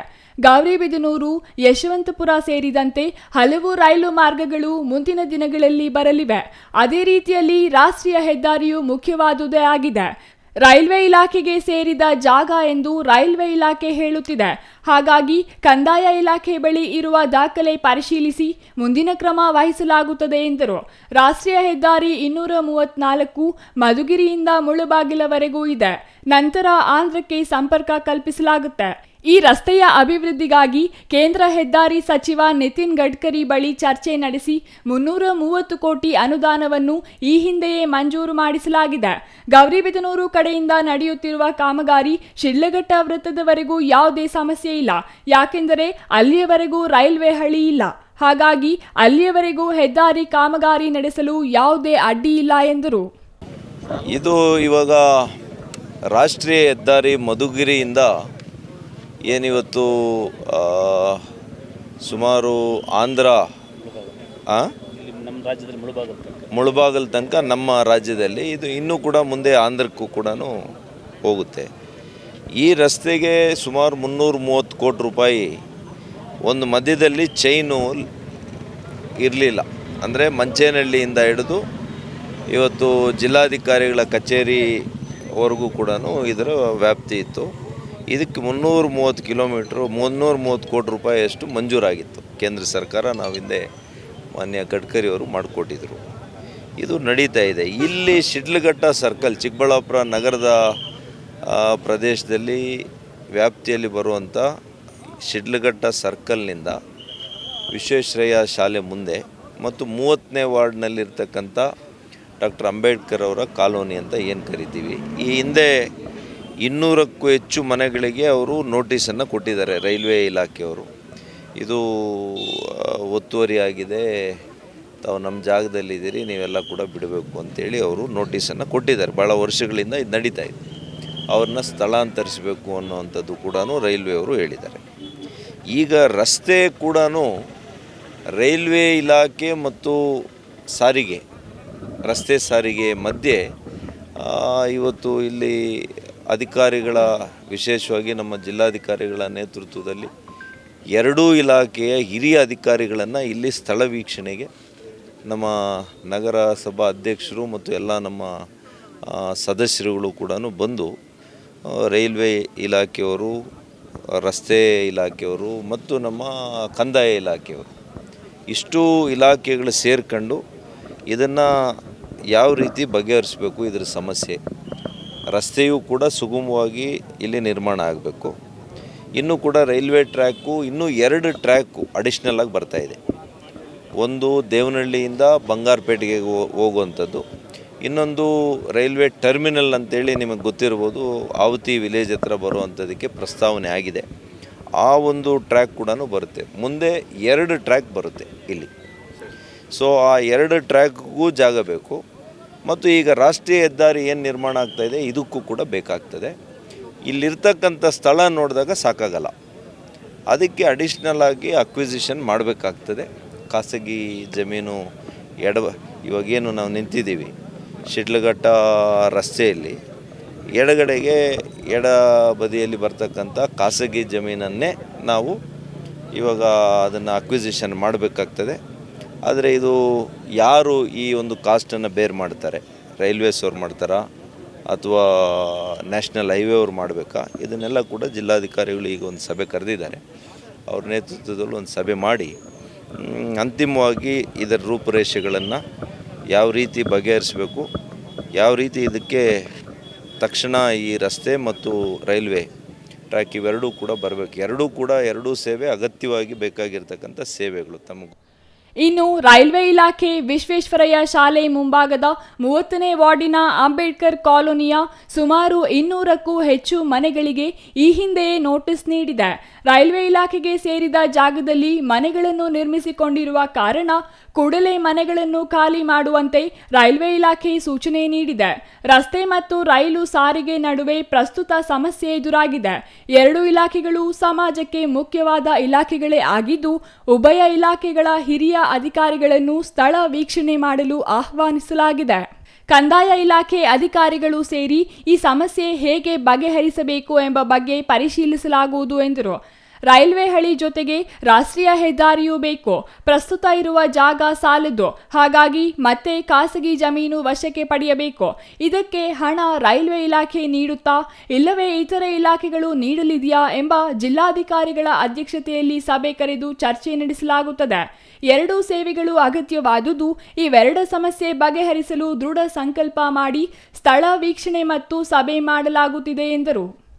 ಗೌರಿಬಿದನೂರು, ಯಶವಂತಪುರ ಸೇರಿದಂತೆ ಹಲವು ರೈಲು ಮಾರ್ಗಗಳು ಮುಂದಿನ ದಿನಗಳಲ್ಲಿ ಬರಲಿವೆ. ಅದೇ ರೀತಿಯಲ್ಲಿ ರಾಷ್ಟ್ರೀಯ ಹೆದ್ದಾರಿಯು ಮುಖ್ಯವಾದುದೇ ಆಗಿದೆ. ರೈಲ್ವೆ ಇಲಾಖೆಗೆ ಸೇರಿದ ಜಾಗ ಎಂದು ರೈಲ್ವೆ ಇಲಾಖೆ ಹೇಳುತ್ತಿದೆ. ಹಾಗಾಗಿ ಕಂದಾಯ ಇಲಾಖೆ ಬಳಿ ಇರುವ ದಾಖಲೆ ಪರಿಶೀಲಿಸಿ ಮುಂದಿನ ಕ್ರಮ ವಹಿಸಲಾಗುತ್ತದೆ ಎಂದರು. ರಾಷ್ಟ್ರೀಯ ಹೆದ್ದಾರಿ 234 ಮಧುಗಿರಿಯಿಂದ ಮುಳಬಾಗಿಲವರೆಗೂ ಇದೆ. ನಂತರ ಆಂಧ್ರಕ್ಕೆ ಸಂಪರ್ಕ ಕಲ್ಪಿಸಲಾಗುತ್ತೆ. ಈ ರಸ್ತೆಯ ಅಭಿವೃದ್ಧಿಗಾಗಿ ಕೇಂದ್ರ ಹೆದ್ದಾರಿ ಸಚಿವ ನಿತಿನ್ ಗಡ್ಕರಿ ಬಳಿ ಚರ್ಚೆ ನಡೆಸಿ 330 ಕೋಟಿ ಅನುದಾನವನ್ನು ಈ ಹಿಂದೆಯೇ ಮಂಜೂರು ಮಾಡಿಸಲಾಗಿದೆ. ಗೌರಿಬಿದನೂರು ಕಡೆಯಿಂದ ನಡೆಯುತ್ತಿರುವ ಕಾಮಗಾರಿ ಶಿಡ್ಲಘಟ್ಟ ವೃತ್ತದವರೆಗೂ ಯಾವುದೇ ಸಮಸ್ಯೆ ಇಲ್ಲ. ಯಾಕೆಂದರೆ ಅಲ್ಲಿಯವರೆಗೂ ರೈಲ್ವೆ ಹಳಿ ಇಲ್ಲ. ಹಾಗಾಗಿ ಅಲ್ಲಿಯವರೆಗೂ ಹೆದ್ದಾರಿ ಕಾಮಗಾರಿ ನಡೆಸಲು ಯಾವುದೇ ಅಡ್ಡಿ ಇಲ್ಲ ಎಂದರು. ಇದು ಇವಾಗ ರಾಷ್ಟ್ರೀಯ ಹೆದ್ದಾರಿ ಮಧುಗಿರಿಯಿಂದ ಏನಿವತ್ತು ಸುಮಾರು ಆಂಧ್ರ ನಮ್ಮ ರಾಜ್ಯದಲ್ಲಿ ಮುಳಬಾಗಲ್ ತನಕ ನಮ್ಮ ರಾಜ್ಯದಲ್ಲಿ ಇದು ಇನ್ನೂ ಕೂಡ ಮುಂದೆ ಆಂಧ್ರಕ್ಕೂ ಕೂಡ ಹೋಗುತ್ತೆ. ಈ ರಸ್ತೆಗೆ ಸುಮಾರು 330 ಕೋಟಿ ರೂಪಾಯಿ ಒಂದು ಮಧ್ಯದಲ್ಲಿ ಚೈನು ಇರಲಿಲ್ಲ. ಅಂದರೆ ಮಂಚೇನಹಳ್ಳಿಯಿಂದ ಹಿಡಿದು ಇವತ್ತು ಜಿಲ್ಲಾಧಿಕಾರಿಗಳ ಕಚೇರಿವರೆಗೂ ಕೂಡ ಇದರ ವ್ಯಾಪ್ತಿ ಇತ್ತು. ಇದಕ್ಕೆ 330 ಕಿಲೋಮೀಟ್ರು 330 ಕೋಟಿ ರೂಪಾಯಿಯಷ್ಟು ಮಂಜೂರಾಗಿತ್ತು. ಕೇಂದ್ರ ಸರ್ಕಾರ ನಾವು ಹಿಂದೆ ಮಾನ್ಯ ಗಡ್ಕರಿ ಅವರು ಮಾಡಿಕೊಟ್ಟಿದ್ರು. ಇದು ನಡೀತಾ ಇದೆ. ಇಲ್ಲಿ ಶಿಡ್ಲಘಟ್ಟ ಸರ್ಕಲ್, ಚಿಕ್ಕಬಳ್ಳಾಪುರ ನಗರದ ಪ್ರದೇಶದಲ್ಲಿ ವ್ಯಾಪ್ತಿಯಲ್ಲಿ ಬರುವಂಥ ಶಿಡ್ಲಘಟ್ಟ ಸರ್ಕಲ್ನಿಂದ ವಿಶ್ವೇಶ್ವರಯ್ಯ ಶಾಲೆ ಮುಂದೆ ಮತ್ತು 30ನೇ ವಾರ್ಡ್ನಲ್ಲಿರ್ತಕ್ಕಂಥ ಡಾಕ್ಟರ್ ಅಂಬೇಡ್ಕರ್ ಅವರ ಕಾಲೋನಿ ಅಂತ ಏನು ಕರಿತೀವಿ, ಈ ಹಿಂದೆ 200ಕ್ಕೂ ಹೆಚ್ಚು ಮನೆಗಳಿಗೆ ಅವರು ನೋಟಿಸನ್ನು ಕೊಟ್ಟಿದ್ದಾರೆ ರೈಲ್ವೆ ಇಲಾಖೆಯವರು. ಇದು ಒತ್ತುವರಿ ಆಗಿದೆ, ತಾವು ನಮ್ಮ ಜಾಗದಲ್ಲಿದ್ದೀರಿ, ನೀವೆಲ್ಲ ಕೂಡ ಬಿಡಬೇಕು ಅಂತೇಳಿ ಅವರು ನೋಟಿಸನ್ನು ಕೊಟ್ಟಿದ್ದಾರೆ. ಭಾಳ ವರ್ಷಗಳಿಂದ ಇದು ನಡೀತಾ ಇದೆ. ಅವ್ರನ್ನ ಸ್ಥಳಾಂತರಿಸಬೇಕು ಅನ್ನೋವಂಥದ್ದು ಕೂಡ ರೈಲ್ವೆಯವರು ಹೇಳಿದ್ದಾರೆ. ಈಗ ರಸ್ತೆ ಕೂಡ ರೈಲ್ವೆ ಇಲಾಖೆ ಮತ್ತು ಸಾರಿಗೆ, ರಸ್ತೆ ಸಾರಿಗೆ ಮಧ್ಯೆ ಇವತ್ತು ಇಲ್ಲಿ ಅಧಿಕಾರಿಗಳ, ವಿಶೇಷವಾಗಿ ನಮ್ಮ ಜಿಲ್ಲಾಧಿಕಾರಿಗಳ ನೇತೃತ್ವದಲ್ಲಿ ಎರಡೂ ಇಲಾಖೆಯ ಹಿರಿಯ ಅಧಿಕಾರಿಗಳನ್ನು ಇಲ್ಲಿ ಸ್ಥಳ ವೀಕ್ಷಣೆಗೆ ನಮ್ಮ ನಗರಸಭಾ ಅಧ್ಯಕ್ಷರು ಮತ್ತು ಎಲ್ಲ ನಮ್ಮ ಸದಸ್ಯರುಗಳು ಕೂಡ ಬಂದು ರೈಲ್ವೆ ಇಲಾಖೆಯವರು, ರಸ್ತೆ ಇಲಾಖೆಯವರು ಮತ್ತು ನಮ್ಮ ಕಂದಾಯ ಇಲಾಖೆಯವರು ಇಷ್ಟು ಇಲಾಖೆಗಳು ಸೇರ್ಕೊಂಡು ಇದನ್ನು ಯಾವ ರೀತಿ ಬಗೆಹರಿಸಬೇಕು, ಇದರ ಸಮಸ್ಯೆ, ರಸ್ತೆಯೂ ಕೂಡ ಸುಗಮವಾಗಿ ಇಲ್ಲಿ ನಿರ್ಮಾಣ ಆಗಬೇಕು. ಇನ್ನೂ ಕೂಡ ರೈಲ್ವೆ ಟ್ರ್ಯಾಕು ಇನ್ನೂ 2 ಟ್ರ್ಯಾಕು ಅಡಿಷ್ನಲ್ ಆಗಿ ಬರ್ತಾಯಿದೆ. ಒಂದು ದೇವನಹಳ್ಳಿಯಿಂದ ಬಂಗಾರಪೇಟೆಗೆ ಹೋಗುವಂಥದ್ದು, ಇನ್ನೊಂದು ರೈಲ್ವೆ ಟರ್ಮಿನಲ್ ಅಂತೇಳಿ ನಿಮಗೆ ಗೊತ್ತಿರ್ಬೋದು, ಆವತಿ ವಿಲೇಜ್ ಹತ್ರ ಬರುವಂಥದ್ದಕ್ಕೆ ಪ್ರಸ್ತಾವನೆ ಆಗಿದೆ. ಆ ಒಂದು ಟ್ರ್ಯಾಕ್ ಕೂಡ ಬರುತ್ತೆ. ಮುಂದೆ 2 ಟ್ರ್ಯಾಕ್ ಬರುತ್ತೆ ಇಲ್ಲಿ. ಸೊ ಆ 2 ಟ್ರ್ಯಾಕ್ಗೂ ಜಾಗ ಬೇಕು. ಮತ್ತು ಈಗ ರಾಷ್ಟ್ರೀಯ ಹೆದ್ದಾರಿ ಏನು ನಿರ್ಮಾಣ ಆಗ್ತಾಯಿದೆ ಇದಕ್ಕೂ ಕೂಡ ಬೇಕಾಗ್ತದೆ. ಇಲ್ಲಿರ್ತಕ್ಕಂಥ ಸ್ಥಳ ನೋಡಿದಾಗ ಸಾಕಾಗಲ್ಲ, ಅದಕ್ಕೆ ಅಡಿಷ್ನಲ್ ಆಗಿ ಅಕ್ವಿಸಿಷನ್ ಮಾಡಬೇಕಾಗ್ತದೆ. ಖಾಸಗಿ ಜಮೀನು ಇವಾಗೇನು ನಾವು ನಿಂತಿದ್ದೀವಿ ಶಿಡ್ಲಘಟ್ಟ ರಸ್ತೆಯಲ್ಲಿ ಎಡ ಬದಿಯಲ್ಲಿ ಬರ್ತಕ್ಕಂಥ ಖಾಸಗಿ ಜಮೀನನ್ನೇ ನಾವು ಇವಾಗ ಅದನ್ನು ಅಕ್ವಿಸಿಷನ್ ಮಾಡಬೇಕಾಗ್ತದೆ. ಆದರೆ ಇದು ಯಾರು ಈ ಒಂದು ಕಾಸ್ಟನ್ನು ಬೇರ್ ಮಾಡ್ತಾರೆ, ರೈಲ್ವೇಸ್ ಅವ್ರು ಮಾಡ್ತಾರಾ ಅಥವಾ ನ್ಯಾಷನಲ್ ಹೈವೇ ಅವ್ರು ಮಾಡಬೇಕಾ, ಇದನ್ನೆಲ್ಲ ಕೂಡ ಜಿಲ್ಲಾಧಿಕಾರಿಗಳು ಈಗ ಒಂದು ಸಭೆ ಕರೆದಿದ್ದಾರೆ. ಅವ್ರ ನೇತೃತ್ವದಲ್ಲಿ ಒಂದು ಸಭೆ ಮಾಡಿ ಅಂತಿಮವಾಗಿ ಇದರ ರೂಪುರೇಷೆಗಳನ್ನು ಯಾವ ರೀತಿ ಬಗೆಹರಿಸಬೇಕು, ಯಾವ ರೀತಿ ಇದಕ್ಕೆ ತಕ್ಷಣ ಈ ರಸ್ತೆ ಮತ್ತು ರೈಲ್ವೆ ಟ್ರ್ಯಾಕ್ ಇವೆರಡೂ ಕೂಡ ಬರಬೇಕು. ಎರಡೂ ಸೇವೆ ಅಗತ್ಯವಾಗಿ ಬೇಕಾಗಿರ್ತಕ್ಕಂಥ ಸೇವೆಗಳು ತಮಗೆ. ಇನ್ನು ರೈಲ್ವೆ ಇಲಾಖೆ ವಿಶ್ವೇಶ್ವರಯ್ಯ ಶಾಲೆ ಮುಂಭಾಗದ 30ನೇ ವಾರ್ಡಿನ ಅಂಬೇಡ್ಕರ್ ಕಾಲೋನಿಯ ಸುಮಾರು 200ಕ್ಕೂ ಹೆಚ್ಚು ಮನೆಗಳಿಗೆ ಈ ಹಿಂದೆಯೇ ನೋಟಿಸ್ ನೀಡಿದೆ. ರೈಲ್ವೆ ಇಲಾಖೆಗೆ ಸೇರಿದ ಜಾಗದಲ್ಲಿ ಮನೆಗಳನ್ನು ನಿರ್ಮಿಸಿಕೊಂಡಿರುವ ಕಾರಣ ಕೂಡಲೇ ಮನೆಗಳನ್ನು ಖಾಲಿ ಮಾಡುವಂತೆ ರೈಲ್ವೆ ಇಲಾಖೆ ಸೂಚನೆ ನೀಡಿದೆ. ರಸ್ತೆ ಮತ್ತು ರೈಲು ಸಾರಿಗೆ ನಡುವೆ ಪ್ರಸ್ತುತ ಸಮಸ್ಯೆ ಎದುರಾಗಿದೆ. 2 ಇಲಾಖೆಗಳು ಸಮಾಜಕ್ಕೆ ಮುಖ್ಯವಾದ ಇಲಾಖೆಗಳೇ ಆಗಿದ್ದು, ಉಭಯ ಇಲಾಖೆಗಳ ಹಿರಿಯ ಅಧಿಕಾರಿಗಳನ್ನು ಸ್ಥಳ ವೀಕ್ಷಣೆ ಮಾಡಲು ಆಹ್ವಾನಿಸಲಾಗಿದೆ. ಕಂದಾಯ ಇಲಾಖೆ ಅಧಿಕಾರಿಗಳು ಸೇರಿ ಈ ಸಮಸ್ಯೆ ಹೇಗೆ ಬಗೆಹರಿಸಬೇಕು ಎಂಬ ಬಗ್ಗೆ ಪರಿಶೀಲಿಸಲಾಗುವುದು ಎಂದರು. ರೈಲ್ವೆ ಹಳಿ ಜೊತೆಗೆ ರಾಷ್ಟ್ರೀಯ ಹೆದ್ದಾರಿಯೂ ಬೇಕು. ಪ್ರಸ್ತುತ ಇರುವ ಜಾಗ ಸಾಲದು, ಹಾಗಾಗಿ ಮತ್ತೆ ಖಾಸಗಿ ಜಮೀನು ವಶಕ್ಕೆ ಪಡೆಯಬೇಕು. ಇದಕ್ಕೆ ಹಣ ರೈಲ್ವೆ ಇಲಾಖೆ ನೀಡುತ್ತಾ ಇಲ್ಲವೇ ಇತರೆ ಇಲಾಖೆಗಳು ನೀಡಲಿದೆಯಾ ಎಂಬ ಜಿಲ್ಲಾಧಿಕಾರಿಗಳ ಅಧ್ಯಕ್ಷತೆಯಲ್ಲಿ ಸಭೆ ಕರೆದು ಚರ್ಚೆ ನಡೆಸಲಾಗುತ್ತದೆ. 2 ಸೇವೆಗಳು ಅಗತ್ಯವಾದುದು. ಇವೆರಡ ಸಮಸ್ಯೆ ಬಗೆಹರಿಸಲು ದೃಢ ಸಂಕಲ್ಪ ಮಾಡಿ ಸ್ಥಳ ವೀಕ್ಷಣೆ ಮತ್ತು ಸಭೆ ಮಾಡಲಾಗುತ್ತಿದೆ ಎಂದರು.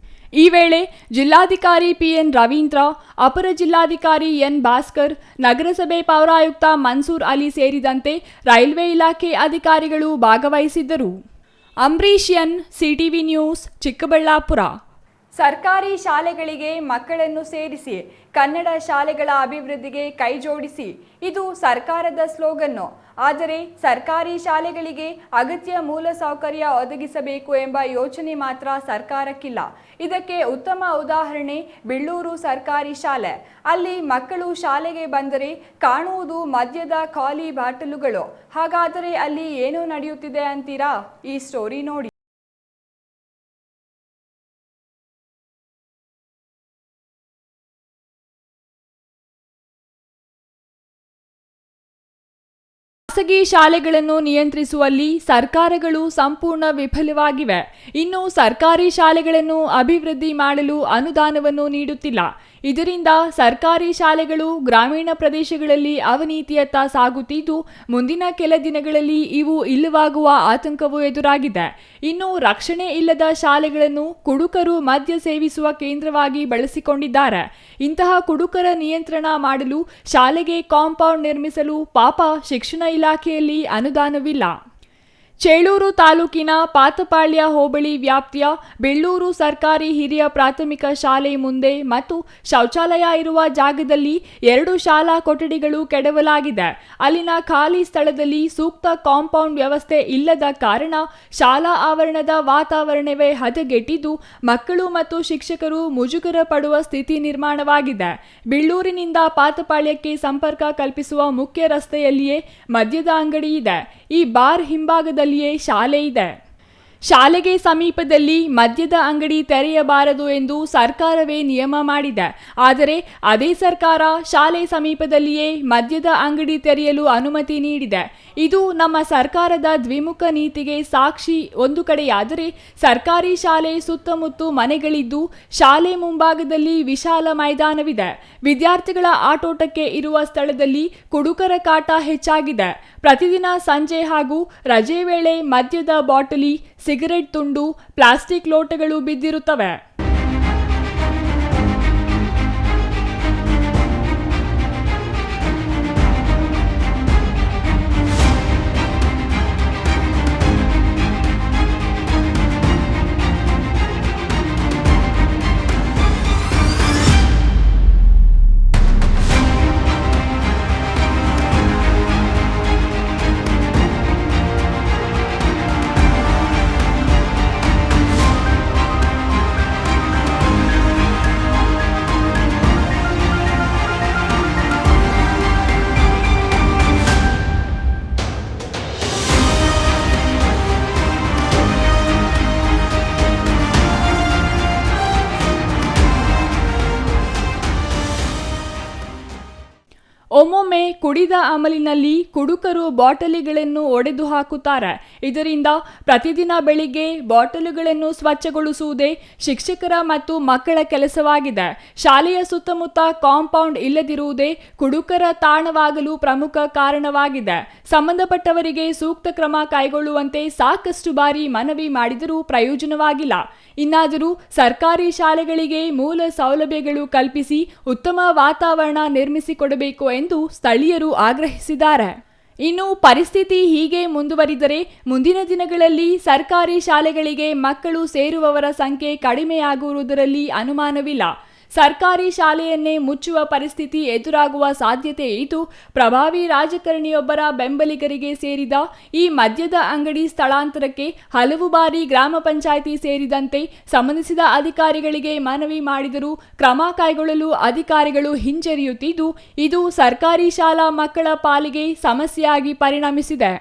ಈ ವೇಳೆ ಜಿಲ್ಲಾಧಿಕಾರಿ ಪಿಎನ್ ರವೀಂದ್ರ, ಅಪರ ಜಿಲ್ಲಾಧಿಕಾರಿ ಎನ್ ಭಾಸ್ಕರ್, ನಗರಸಭೆ ಪೌರಾಯುಕ್ತ ಮನ್ಸೂರ್ ಅಲಿ ಸೇರಿದಂತೆ ರೈಲ್ವೆ ಇಲಾಖೆ ಅಧಿಕಾರಿಗಳು ಭಾಗವಹಿಸಿದ್ದರು. Ambareesh N, CTV news, Chikkaballapur. ಸರ್ಕಾರಿ ಶಾಲೆಗಳಿಗೆ ಮಕ್ಕಳನ್ನು ಸೇರಿಸಿ, ಕನ್ನಡ ಶಾಲೆಗಳ ಅಭಿವೃದ್ಧಿಗೆ ಕೈಜೋಡಿಸಿ, ಇದು ಸರ್ಕಾರದ ಸ್ಲೋಗನ್ನು. ಆದರೆ ಸರ್ಕಾರಿ ಶಾಲೆಗಳಿಗೆ ಅಗತ್ಯ ಮೂಲಸೌಕರ್ಯ ಒದಗಿಸಬೇಕು ಎಂಬ ಯೋಚನೆ ಮಾತ್ರ ಸರ್ಕಾರಕ್ಕಿಲ್ಲ. ಇದಕ್ಕೆ ಉತ್ತಮ ಉದಾಹರಣೆ ಬಿಳ್ಳೂರು ಸರ್ಕಾರಿ ಶಾಲೆ. ಅಲ್ಲಿ ಮಕ್ಕಳು ಶಾಲೆಗೆ ಬಂದರೆ ಕಾಣುವುದು ಮದ್ಯದ ಖಾಲಿ ಬಾಟಲುಗಳು. ಹಾಗಾದರೆ ಅಲ್ಲಿ ಏನು ನಡೆಯುತ್ತಿದೆ ಅಂತೀರಾ? ಈ ಸ್ಟೋರಿ ನೋಡಿ. ಖಾಸಗಿ ಶಾಲೆಗಳನ್ನು ನಿಯಂತ್ರಿಸುವಲ್ಲಿ ಸರ್ಕಾರಗಳು ಸಂಪೂರ್ಣ ವಿಫಲವಾಗಿವೆ. ಇನ್ನು ಸರ್ಕಾರಿ ಶಾಲೆಗಳನ್ನು ಅಭಿವೃದ್ಧಿ ಮಾಡಲು ಅನುದಾನವನ್ನು ನೀಡುತ್ತಿಲ್ಲ. ಇದರಿಂದ ಸರ್ಕಾರಿ ಶಾಲೆಗಳು ಗ್ರಾಮೀಣ ಪ್ರದೇಶಗಳಲ್ಲಿ ಅವನತಿಯತ್ತ ಸಾಗುತ್ತಿದ್ದು, ಮುಂದಿನ ಕೆಲ ದಿನಗಳಲ್ಲಿ ಇವು ಇಲ್ಲವಾಗುವ ಆತಂಕವೂ ಎದುರಾಗಿದೆ. ಇನ್ನು ರಕ್ಷಣೆ ಇಲ್ಲದ ಶಾಲೆಗಳನ್ನು ಕುಡುಕರು ಮದ್ಯ ಸೇವಿಸುವ ಕೇಂದ್ರವಾಗಿ ಬಳಸಿಕೊಂಡಿದ್ದಾರೆ. ಇಂತಹ ಕುಡುಕರ ನಿಯಂತ್ರಣ ಮಾಡಲು ಶಾಲೆಗೆ ಕಾಂಪೌಂಡ್ ನಿರ್ಮಿಸಲು ಪಾಪ ಶಿಕ್ಷಣ ಇಲಾಖೆಯಲ್ಲಿ ಅನುದಾನವಿಲ್ಲ. ಚೇಳೂರು ತಾಲೂಕಿನ ಪಾತಪಾಳ್ಯ ಹೋಬಳಿ ವ್ಯಾಪ್ತಿಯ ಬೆಳ್ಳೂರು ಸರ್ಕಾರಿ ಹಿರಿಯ ಪ್ರಾಥಮಿಕ ಶಾಲೆ ಮುಂದೆ ಮತ್ತು ಶೌಚಾಲಯ ಇರುವ ಜಾಗದಲ್ಲಿ 2 ಶಾಲಾ ಕೊಠಡಿಗಳು ಕೆಡವಲಾಗಿದೆ. ಅಲ್ಲಿನ ಖಾಲಿ ಸ್ಥಳದಲ್ಲಿ ಸೂಕ್ತ ಕಾಂಪೌಂಡ್ ವ್ಯವಸ್ಥೆ ಇಲ್ಲದ ಕಾರಣ ಶಾಲಾ ಆವರಣದ ವಾತಾವರಣವೇ ಹದಗೆಟ್ಟಿದ್ದು, ಮಕ್ಕಳು ಮತ್ತು ಶಿಕ್ಷಕರು ಮುಜುಗರ ಪಡುವ ಸ್ಥಿತಿ ನಿರ್ಮಾಣವಾಗಿದೆ. ಬೆಳ್ಳೂರಿನಿಂದ ಪಾತಪಾಳ್ಯಕ್ಕೆ ಸಂಪರ್ಕ ಕಲ್ಪಿಸುವ ಮುಖ್ಯ ರಸ್ತೆಯಲ್ಲಿಯೇ ಮದ್ಯದ ಅಂಗಡಿ ಇದೆ. ಈ ಬಾರ್ ಹಿಂಭಾಗದಲ್ಲಿ ಶಾಲೆ ಇದೆ. ಶಾಲೆಗೆ ಸಮೀಪದಲ್ಲಿ ಮದ್ಯದ ಅಂಗಡಿ ತೆರೆಯಬಾರದು ಎಂದು ಸರ್ಕಾರವೇ ನಿಯಮ ಮಾಡಿದೆ. ಆದರೆ ಅದೇ ಸರ್ಕಾರ ಶಾಲೆ ಸಮೀಪದಲ್ಲಿಯೇ ಮದ್ಯದ ಅಂಗಡಿ ತೆರೆಯಲು ಅನುಮತಿ ನೀಡಿದೆ. ಇದು ನಮ್ಮ ಸರ್ಕಾರದ ದ್ವಿಮುಖ ನೀತಿಗೆ ಸಾಕ್ಷಿ. ಒಂದು ಕಡೆಯಾದರೆ ಸರ್ಕಾರಿ ಶಾಲೆ ಸುತ್ತಮುತ್ತ ಮನೆಗಳಿದ್ದು, ಶಾಲೆ ಮುಂಭಾಗದಲ್ಲಿ ವಿಶಾಲ ಮೈದಾನವಿದೆ. ವಿದ್ಯಾರ್ಥಿಗಳ ಆಟೋಟಕ್ಕೆ ಇರುವ ಸ್ಥಳದಲ್ಲಿ ಕುಡುಕರ ಕಾಟ ಹೆಚ್ಚಾಗಿದೆ. ಪ್ರತಿದಿನ ಸಂಜೆ ಹಾಗೂ ರಜೆ ವೇಳೆ ಮದ್ಯದ ಬಾಟಲಿ, ಸಿಗರೆಟ್ ತುಂಡು, ಪ್ಲಾಸ್ಟಿಕ್ ಲೋಟಗಳು ಬಿದ್ದಿರುತ್ತವೆ. ಒಮ್ಮೊಮ್ಮೆ ಕುಡಿದ ಅಮಲಿನಲ್ಲಿ ಕುಡುಕರು ಬಾಟಲಿಗಳನ್ನು ಒಡೆದು ಹಾಕುತ್ತಾರೆ. ಇದರಿಂದ ಪ್ರತಿದಿನ ಬೆಳಿಗ್ಗೆ ಬಾಟಲುಗಳನ್ನು ಸ್ವಚ್ಛಗೊಳಿಸುವುದೇ ಶಿಕ್ಷಕರ ಮತ್ತು ಮಕ್ಕಳ ಕೆಲಸವಾಗಿದೆ. ಶಾಲೆಯ ಸುತ್ತಮುತ್ತ ಕಾಂಪೌಂಡ್ ಇಲ್ಲದಿರುವುದೇ ಕುಡುಕರ ತಾಣವಾಗಲು ಪ್ರಮುಖ ಕಾರಣವಾಗಿದೆ. ಸಂಬಂಧಪಟ್ಟವರಿಗೆ ಸೂಕ್ತ ಕ್ರಮ ಕೈಗೊಳ್ಳುವಂತೆ ಸಾಕಷ್ಟು ಬಾರಿ ಮನವಿ ಮಾಡಿದರೂ ಪ್ರಯೋಜನವಾಗಿಲ್ಲ. ಇನ್ನಾದರೂ ಸರ್ಕಾರಿ ಶಾಲೆಗಳಿಗೆ ಮೂಲ ಸೌಲಭ್ಯಗಳು ಕಲ್ಪಿಸಿ ಉತ್ತಮ ವಾತಾವರಣ ನಿರ್ಮಿಸಿಕೊಡಬೇಕು ಎಂದು ಸ್ಥಳೀಯರು ಆಗ್ರಹಿಸಿದ್ದಾರೆ. ಇನ್ನು ಪರಿಸ್ಥಿತಿ ಹೀಗೆ ಮುಂದುವರಿದರೆ ಮುಂದಿನ ದಿನಗಳಲ್ಲಿ ಸರ್ಕಾರಿ ಶಾಲೆಗಳಿಗೆ ಮಕ್ಕಳು ಸೇರುವವರ ಸಂಖ್ಯೆ ಕಡಿಮೆಯಾಗುವುದರಲ್ಲಿ ಅನುಮಾನವಿಲ್ಲ. ಸರ್ಕಾರಿ ಶಾಲೆಯನ್ನೇ ಮುಚ್ಚುವ ಪರಿಸ್ಥಿತಿ ಎದುರಾಗುವ ಸಾಧ್ಯತೆ ಇದ್ದು, ಪ್ರಭಾವಿ ರಾಜಕಾರಣಿಯೊಬ್ಬರ ಬೆಂಬಲಿಗರಿಗೆ ಸೇರಿದ ಈ ಮದ್ಯದ ಅಂಗಡಿ ಸ್ಥಳಾಂತರಕ್ಕೆ ಹಲವು ಬಾರಿ ಗ್ರಾಮ ಪಂಚಾಯಿತಿ ಸೇರಿದಂತೆ ಸಂಬಂಧಿಸಿದ ಅಧಿಕಾರಿಗಳಿಗೆ ಮನವಿ ಮಾಡಿದರೂ ಕ್ರಮ ಕೈಗೊಳ್ಳಲು ಅಧಿಕಾರಿಗಳು ಹಿಂಜರಿಯುತ್ತಿದ್ದು, ಇದು ಸರ್ಕಾರಿ ಶಾಲಾ ಮಕ್ಕಳ ಪಾಲಿಗೆ ಸಮಸ್ಯೆಯಾಗಿ ಪರಿಣಮಿಸಿದೆ.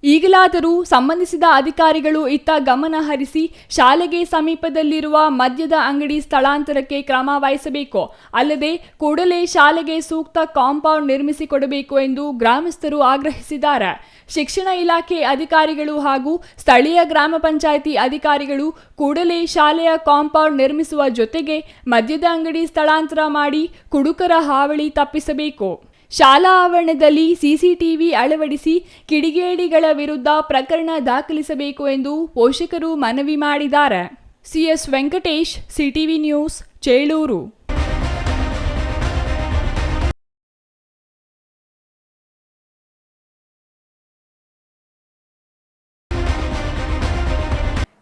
ಈಗಲಾದರೂ ಸಂಬಂಧಿಸಿದ ಅಧಿಕಾರಿಗಳು ಇತ್ತ ಗಮನ ಹರಿಸಿ ಶಾಲೆಗೆ ಸಮೀಪದಲ್ಲಿರುವ ಮದ್ಯದ ಅಂಗಡಿ ಸ್ಥಳಾಂತರಕ್ಕೆ ಕ್ರಮ ವಹಿಸಬೇಕು. ಅಲ್ಲದೆ ಕೂಡಲೇ ಶಾಲೆಗೆ ಸೂಕ್ತ ಕಾಂಪೌಂಡ್ ನಿರ್ಮಿಸಿಕೊಡಬೇಕು ಎಂದು ಗ್ರಾಮಸ್ಥರು ಆಗ್ರಹಿಸಿದ್ದಾರೆ. ಶಿಕ್ಷಣ ಇಲಾಖೆ ಅಧಿಕಾರಿಗಳು ಹಾಗೂ ಸ್ಥಳೀಯ ಗ್ರಾಮ ಪಂಚಾಯಿತಿ ಅಧಿಕಾರಿಗಳು ಕೂಡಲೇ ಶಾಲೆಯ ಕಾಂಪೌಂಡ್ ನಿರ್ಮಿಸುವ ಜೊತೆಗೆ ಮದ್ಯದ ಅಂಗಡಿ ಸ್ಥಳಾಂತರ ಮಾಡಿ ಕುಡುಕರ ಹಾವಳಿ ತಪ್ಪಿಸಬೇಕು. ಶಾಲಾ ಆವರಣದಲ್ಲಿ ಸಿಸಿಟಿವಿ ಅಳವಡಿಸಿ ಕಿಡಿಗೇಡಿಗಳ ವಿರುದ್ಧ ಪ್ರಕರಣ ದಾಖಲಿಸಬೇಕು ಎಂದು ಪೋಷಕರು ಮನವಿ ಮಾಡಿದ್ದಾರೆ. CS Venkatesh, CTV news, Cheluru.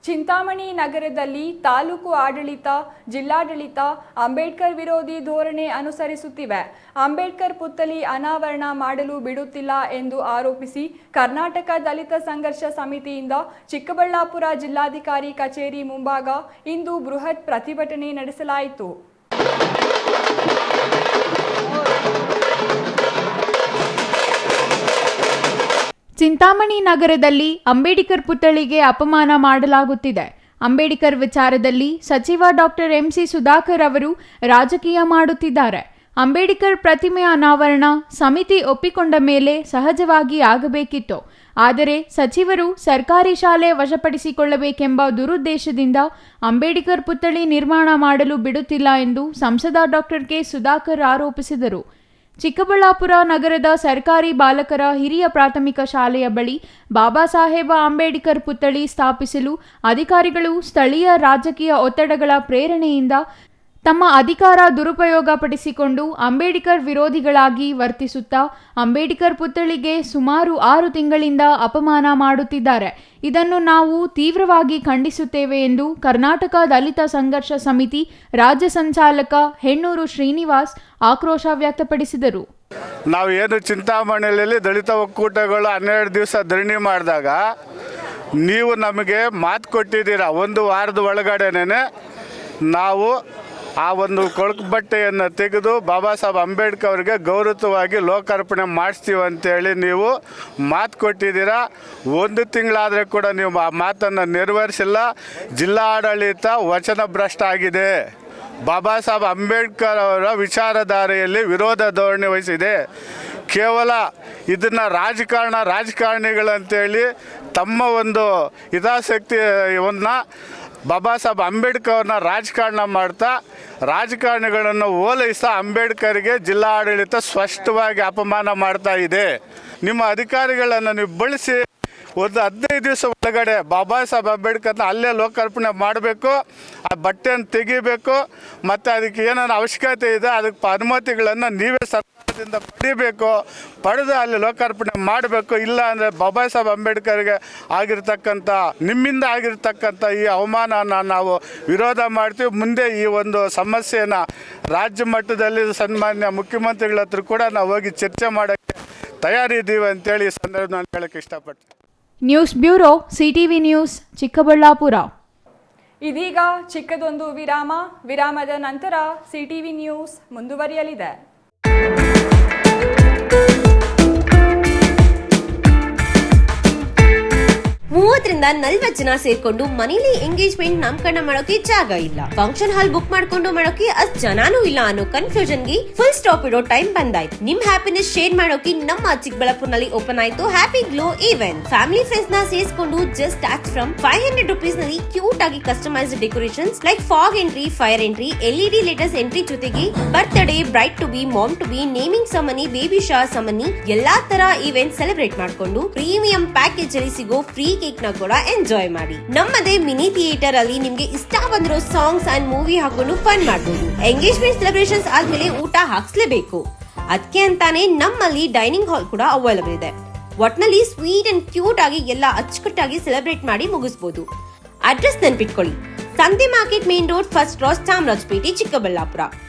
Chintamani ನಗರದಲ್ಲಿ ತಾಲೂಕು ಆಡಳಿತ, ಜಿಲ್ಲಾಡಳಿತ ಅಂಬೇಡ್ಕರ್ ವಿರೋಧಿ ಧೋರಣೆ ಅನುಸರಿಸುತ್ತಿವೆ. ಅಂಬೇಡ್ಕರ್ ಪುತ್ಥಳಿ ಅನಾವರಣ ಮಾಡಲು ಬಿಡುತ್ತಿಲ್ಲ ಎಂದು ಆರೋಪಿಸಿ ಕರ್ನಾಟಕ ದಲಿತ ಸಂಘರ್ಷ ಸಮಿತಿಯಿಂದ ಚಿಕ್ಕಬಳ್ಳಾಪುರ ಜಿಲ್ಲಾಧಿಕಾರಿ ಕಚೇರಿ ಮುಂಭಾಗ ಇಂದು ಬೃಹತ್ ಪ್ರತಿಭಟನೆ ನಡೆಸಲಾಯಿತು. ಚಿಂತಾಮಣಿ ನಗರದಲ್ಲಿ ಅಂಬೇಡ್ಕರ್ ಪುತ್ಥಳಿಗೆ ಅಪಮಾನ ಮಾಡಲಾಗುತ್ತಿದೆ. ಅಂಬೇಡ್ಕರ್ ವಿಚಾರದಲ್ಲಿ ಸಚಿವ ಡಾಕ್ಟರ್ ಎಂಸಿ ಸುಧಾಕರ್ ಅವರು ರಾಜಕೀಯ ಮಾಡುತ್ತಿದ್ದಾರೆ. ಅಂಬೇಡ್ಕರ್ ಪ್ರತಿಮೆ ಅನಾವರಣ ಸಮಿತಿ ಒಪ್ಪಿಕೊಂಡ ಮೇಲೆ ಸಹಜವಾಗಿ ಆಗಬೇಕಿತ್ತು. ಆದರೆ ಸಚಿವರು ಸರ್ಕಾರಿ ಶಾಲೆ ವಶಪಡಿಸಿಕೊಳ್ಳಬೇಕೆಂಬ ದುರುದ್ದೇಶದಿಂದ ಅಂಬೇಡ್ಕರ್ ಪುತ್ಥಳಿ ನಿರ್ಮಾಣ ಮಾಡಲು ಬಿಡುತ್ತಿಲ್ಲ ಎಂದು ಸಂಸದ ಡಾಕ್ಟರ್ ಕೆ ಸುಧಾಕರ್ ಆರೋಪಿಸಿದರು. ಚಿಕ್ಕಬಳ್ಳಾಪುರ ನಗರದ ಸರ್ಕಾರಿ ಬಾಲಕರ ಹಿರಿಯ ಪ್ರಾಥಮಿಕ ಶಾಲೆಯ ಬಳಿ ಬಾಬಾ ಸಾಹೇಬ ಅಂಬೇಡ್ಕರ್ ಪುತ್ಥಳಿ ಸ್ಥಾಪಿಸಲು ಅಧಿಕಾರಿಗಳು ಸ್ಥಳೀಯ ರಾಜಕೀಯ ಒತ್ತಡಗಳ ಪ್ರೇರಣೆಯಿಂದ ತಮ್ಮ ಅಧಿಕಾರ ದುರುಪಯೋಗ ಪಡಿಸಿಕೊಂಡು ಅಂಬೇಡ್ಕರ್ ವಿರೋಧಿಗಳಾಗಿ ವರ್ತಿಸುತ್ತಾ ಅಂಬೇಡ್ಕರ್ ಪುತ್ಥಳಿಗೆ ಸುಮಾರು 6 ತಿಂಗಳಿಂದ ಅಪಮಾನ ಮಾಡುತ್ತಿದ್ದಾರೆ. ಇದನ್ನು ನಾವು ತೀವ್ರವಾಗಿ ಖಂಡಿಸುತ್ತೇವೆ ಎಂದು ಕರ್ನಾಟಕ ದಲಿತ ಸಂಘರ್ಷ ಸಮಿತಿ ರಾಜ್ಯ ಸಂಚಾಲಕ ಹೆಣ್ಣೂರು ಶ್ರೀನಿವಾಸ್ ಆಕ್ರೋಶ ವ್ಯಕ್ತಪಡಿಸಿದರು. ನಾವು ಏನು ಚಿಂತಾಮಣಿಯಲ್ಲಿ ದಲಿತ ಒಕ್ಕೂಟಗಳು 12 ದಿವಸ ಧರಣಿ ಮಾಡಿದಾಗ ನೀವು ನಮಗೆ ಮಾತು ಕೊಟ್ಟಿದ್ದೀರಾ, 1 ವಾರದ ಒಳಗಡೆನೇ ನಾವು ಆ ಒಂದು ಕೊಳಕು ಬಟ್ಟೆಯನ್ನು ತೆಗೆದು ಬಾಬಾ ಸಾಹೇಬ್ ಅಂಬೇಡ್ಕರ್ ಅವರಿಗೆ ಗೌರವವಾಗಿ ಲೋಕಾರ್ಪಣೆ ಮಾಡಿಸ್ತೀವಿ ಅಂತೇಳಿ ನೀವು ಮಾತು ಕೊಟ್ಟಿದ್ದೀರಾ. 1 ತಿಂಗಳಾದರೆ ಕೂಡ ನೀವು ಆ ಮಾತನ್ನು ನೆರವೇರಿಸಿಲ್ಲ. ಜಿಲ್ಲಾ ಆಡಳಿತ ವಚನ ಭ್ರಷ್ಟ ಆಗಿದೆ. ಬಾಬಾ ಸಾಹೇಬ್ ಅಂಬೇಡ್ಕರ್ ಅವರ ವಿಚಾರಧಾರೆಯಲ್ಲಿ ವಿರೋಧ ಧೋರಣೆ ವಹಿಸಿದೆ. ಕೇವಲ ಇದನ್ನು ರಾಜಕಾರಣಿಗಳಂತೇಳಿ ತಮ್ಮ ಒಂದು ಹಿತಾಸಕ್ತಿಯನ್ನು ಬಾಬಾ ಸಾಹೇಬ್ ಅಂಬೇಡ್ಕರ್ ಅವ್ರನ್ನ ರಾಜಕಾರಣ ಮಾಡ್ತಾ ರಾಜಕಾರಣಿಗಳನ್ನು ಓಲೈಸ್ತಾ ಅಂಬೇಡ್ಕರ್ಗೆ ಜಿಲ್ಲಾ ಆಡಳಿತ ಸ್ಪಷ್ಟವಾಗಿ ಅಪಮಾನ ಮಾಡ್ತಾ ಇದೆ. ನಿಮ್ಮ ಅಧಿಕಾರಿಗಳನ್ನು ನೀವು ಬಳಸಿ 15 ದಿವಸ ಒಳಗಡೆ ಬಾಬಾ ಸಾಹೇಬ್ ಅಂಬೇಡ್ಕರ್ನ ಅಲ್ಲೇ ಲೋಕಾರ್ಪಣೆ ಮಾಡಬೇಕು, ಆ ಬಟ್ಟೆಯನ್ನು ತೆಗಿಬೇಕು, ಮತ್ತು ಅದಕ್ಕೆ ಏನಾದ್ರು ಅವಶ್ಯಕತೆ ಇದೆ ಅದಕ್ಕೆ ಅನುಮತಿಗಳನ್ನು ನೀವೇ ಸರ್ಕಾರದಿಂದ ಪಡಿಬೇಕು, ಪಡೆದು ಅಲ್ಲಿ ಲೋಕಾರ್ಪಣೆ ಮಾಡಬೇಕು. ಇಲ್ಲ ಅಂದರೆ ಬಾಬಾ ಸಾಹೇಬ್ ಅಂಬೇಡ್ಕರ್ಗೆ ಆಗಿರ್ತಕ್ಕಂಥ ನಿಮ್ಮಿಂದ ಆಗಿರ್ತಕ್ಕಂಥ ಈ ಅವಮಾನನ ನಾವು ವಿರೋಧ ಮಾಡ್ತೀವಿ. ಮುಂದೆ ಈ ಒಂದು ಸಮಸ್ಯೆನ ರಾಜ್ಯ ಮಟ್ಟದಲ್ಲಿ ಸನ್ಮಾನ್ಯ ಮುಖ್ಯಮಂತ್ರಿಗಳ ಹತ್ರ ಕೂಡ ನಾವು ಹೋಗಿ ಚರ್ಚೆ ಮಾಡೋಕ್ಕೆ ತಯಾರಿದ್ದೀವಿ ಅಂತೇಳಿ ಈ ಸಂದರ್ಭ ನಾನು ಹೇಳೋಕ್ಕೆ ಇಷ್ಟಪಡ್ತೀನಿ. News bureau CTV news Chikkaballapur. ಇದೀಗ ಚಿಕ್ಕದೊಂದು ವಿರಾಮದ ನಂತರ ಸಿಟಿವಿ ನ್ಯೂಸ್ ಮುಂದುವರಿಯಲಿದೆ. 30ರಿಂದ 40 ಜನ ಸೇರ್ಕೊಂಡು ಮನೇಲಿ ಎಂಗೇಜ್ಮೆಂಟ್ ನಾಮಕರಣ ಮಾಡೋಕೆ ಜಾಗ ಇಲ್ಲ, ಫಂಕ್ಷನ್ ಹಾಲ್ ಬುಕ್ ಮಾಡ್ಕೊಂಡು ಮಾಡೋಕೆ ಅಷ್ಟ್ ಜನಾನೂ ಇಲ್ಲ ಅನ್ನೋ ಕನ್ಫ್ಯೂಷನ್ ಗೆ ಫುಲ್ ಸ್ಟಾಪ್ ಇಡೋ ಟೈಮ್ ಬಂದಾಯ್ತು. ನಿಮ್ ಹ್ಯಾಪಿನೆಸ್ ಶೇರ್ ಮಾಡೋಕೆ ನಮ್ಮ ಚಿಕ್ಕಬಳ್ಳಾಪುರನಲ್ಲಿ ಓಪನ್ ಆಯ್ತು happy glow event. Family friends ನ ಸೇರಿಸಿಕೊಂಡು ಜಸ್ಟ್ ಸ್ಟಾರ್ಟ್ ಫ್ರಮ್ 500 ರೂಪೀಸ್ ನಲ್ಲಿ ಕ್ಯೂಟ್ ಆಗಿ customized decorations like fog entry, fire entry, LED latest entry ಜೊತೆಗೆ birthday, bride to be, mom to be, naming ceremony, baby shower ceremony ಎಲ್ಲಾ ತರ ಇವೆಂಟ್ ಸೆಲೆಬ್ರೇಟ್ ಮಾಡ್ಕೊಂಡು ಪ್ರೀಮಿಯಂ ಪ್ಯಾಕೇಜ್ ಅಲ್ಲಿ ಸಿಗೋ ಫ್ರೀ ಕೇಕ್ ನ ಕೂಡ ಎಂಜಾಯ್ ಮಾಡಿ. ನಮ್ಮದೇ ಮಿನಿ ಥಿಯೇಟರ್ ಅಲ್ಲಿ ನಿಮ್ಗೆ ಇಷ್ಟ ಬಂದಿರೋ ಸಾಂಗ್ಸ್ ಅಂಡ್ ಮೂವಿ ಹಾಕೊಂಡು ಫನ್ ಮಾಡಬಹುದು. ಎಂಗೇಜ್ಮೆಂಟ್ ಸೆಲೆಬ್ರೇಷನ್ಸ್ ಆದ್ಮೇಲೆ ಊಟ ಹಾಕ್ಸ್ಲೇಬೇಕು. ಅದಕ್ಕೆ ಅಂತಾನೆ ನಮ್ಮಲ್ಲಿ ಡೈನಿಂಗ್ ಹಾಲ್ ಕೂಡ ಅವೈಲೇಬಲ್ ಇದೆ. ಒಟ್ನಲ್ಲಿ ಸ್ವೀಟ್ ಅಂಡ್ ಕ್ಯೂಟ್ ಆಗಿ ಎಲ್ಲ ಅಚ್ಚುಕಟ್ಟಾಗಿ ಸೆಲೆಬ್ರೇಟ್ ಮಾಡಿ ಮುಗಿಸಬಹುದು. ಅಡ್ರೆಸ್ ನೆನ್ಪಿಟ್ಕೊಳ್ಳಿ, ಸಂತೆ market main road, first cross, Chamarajpet, Chikkaballapur.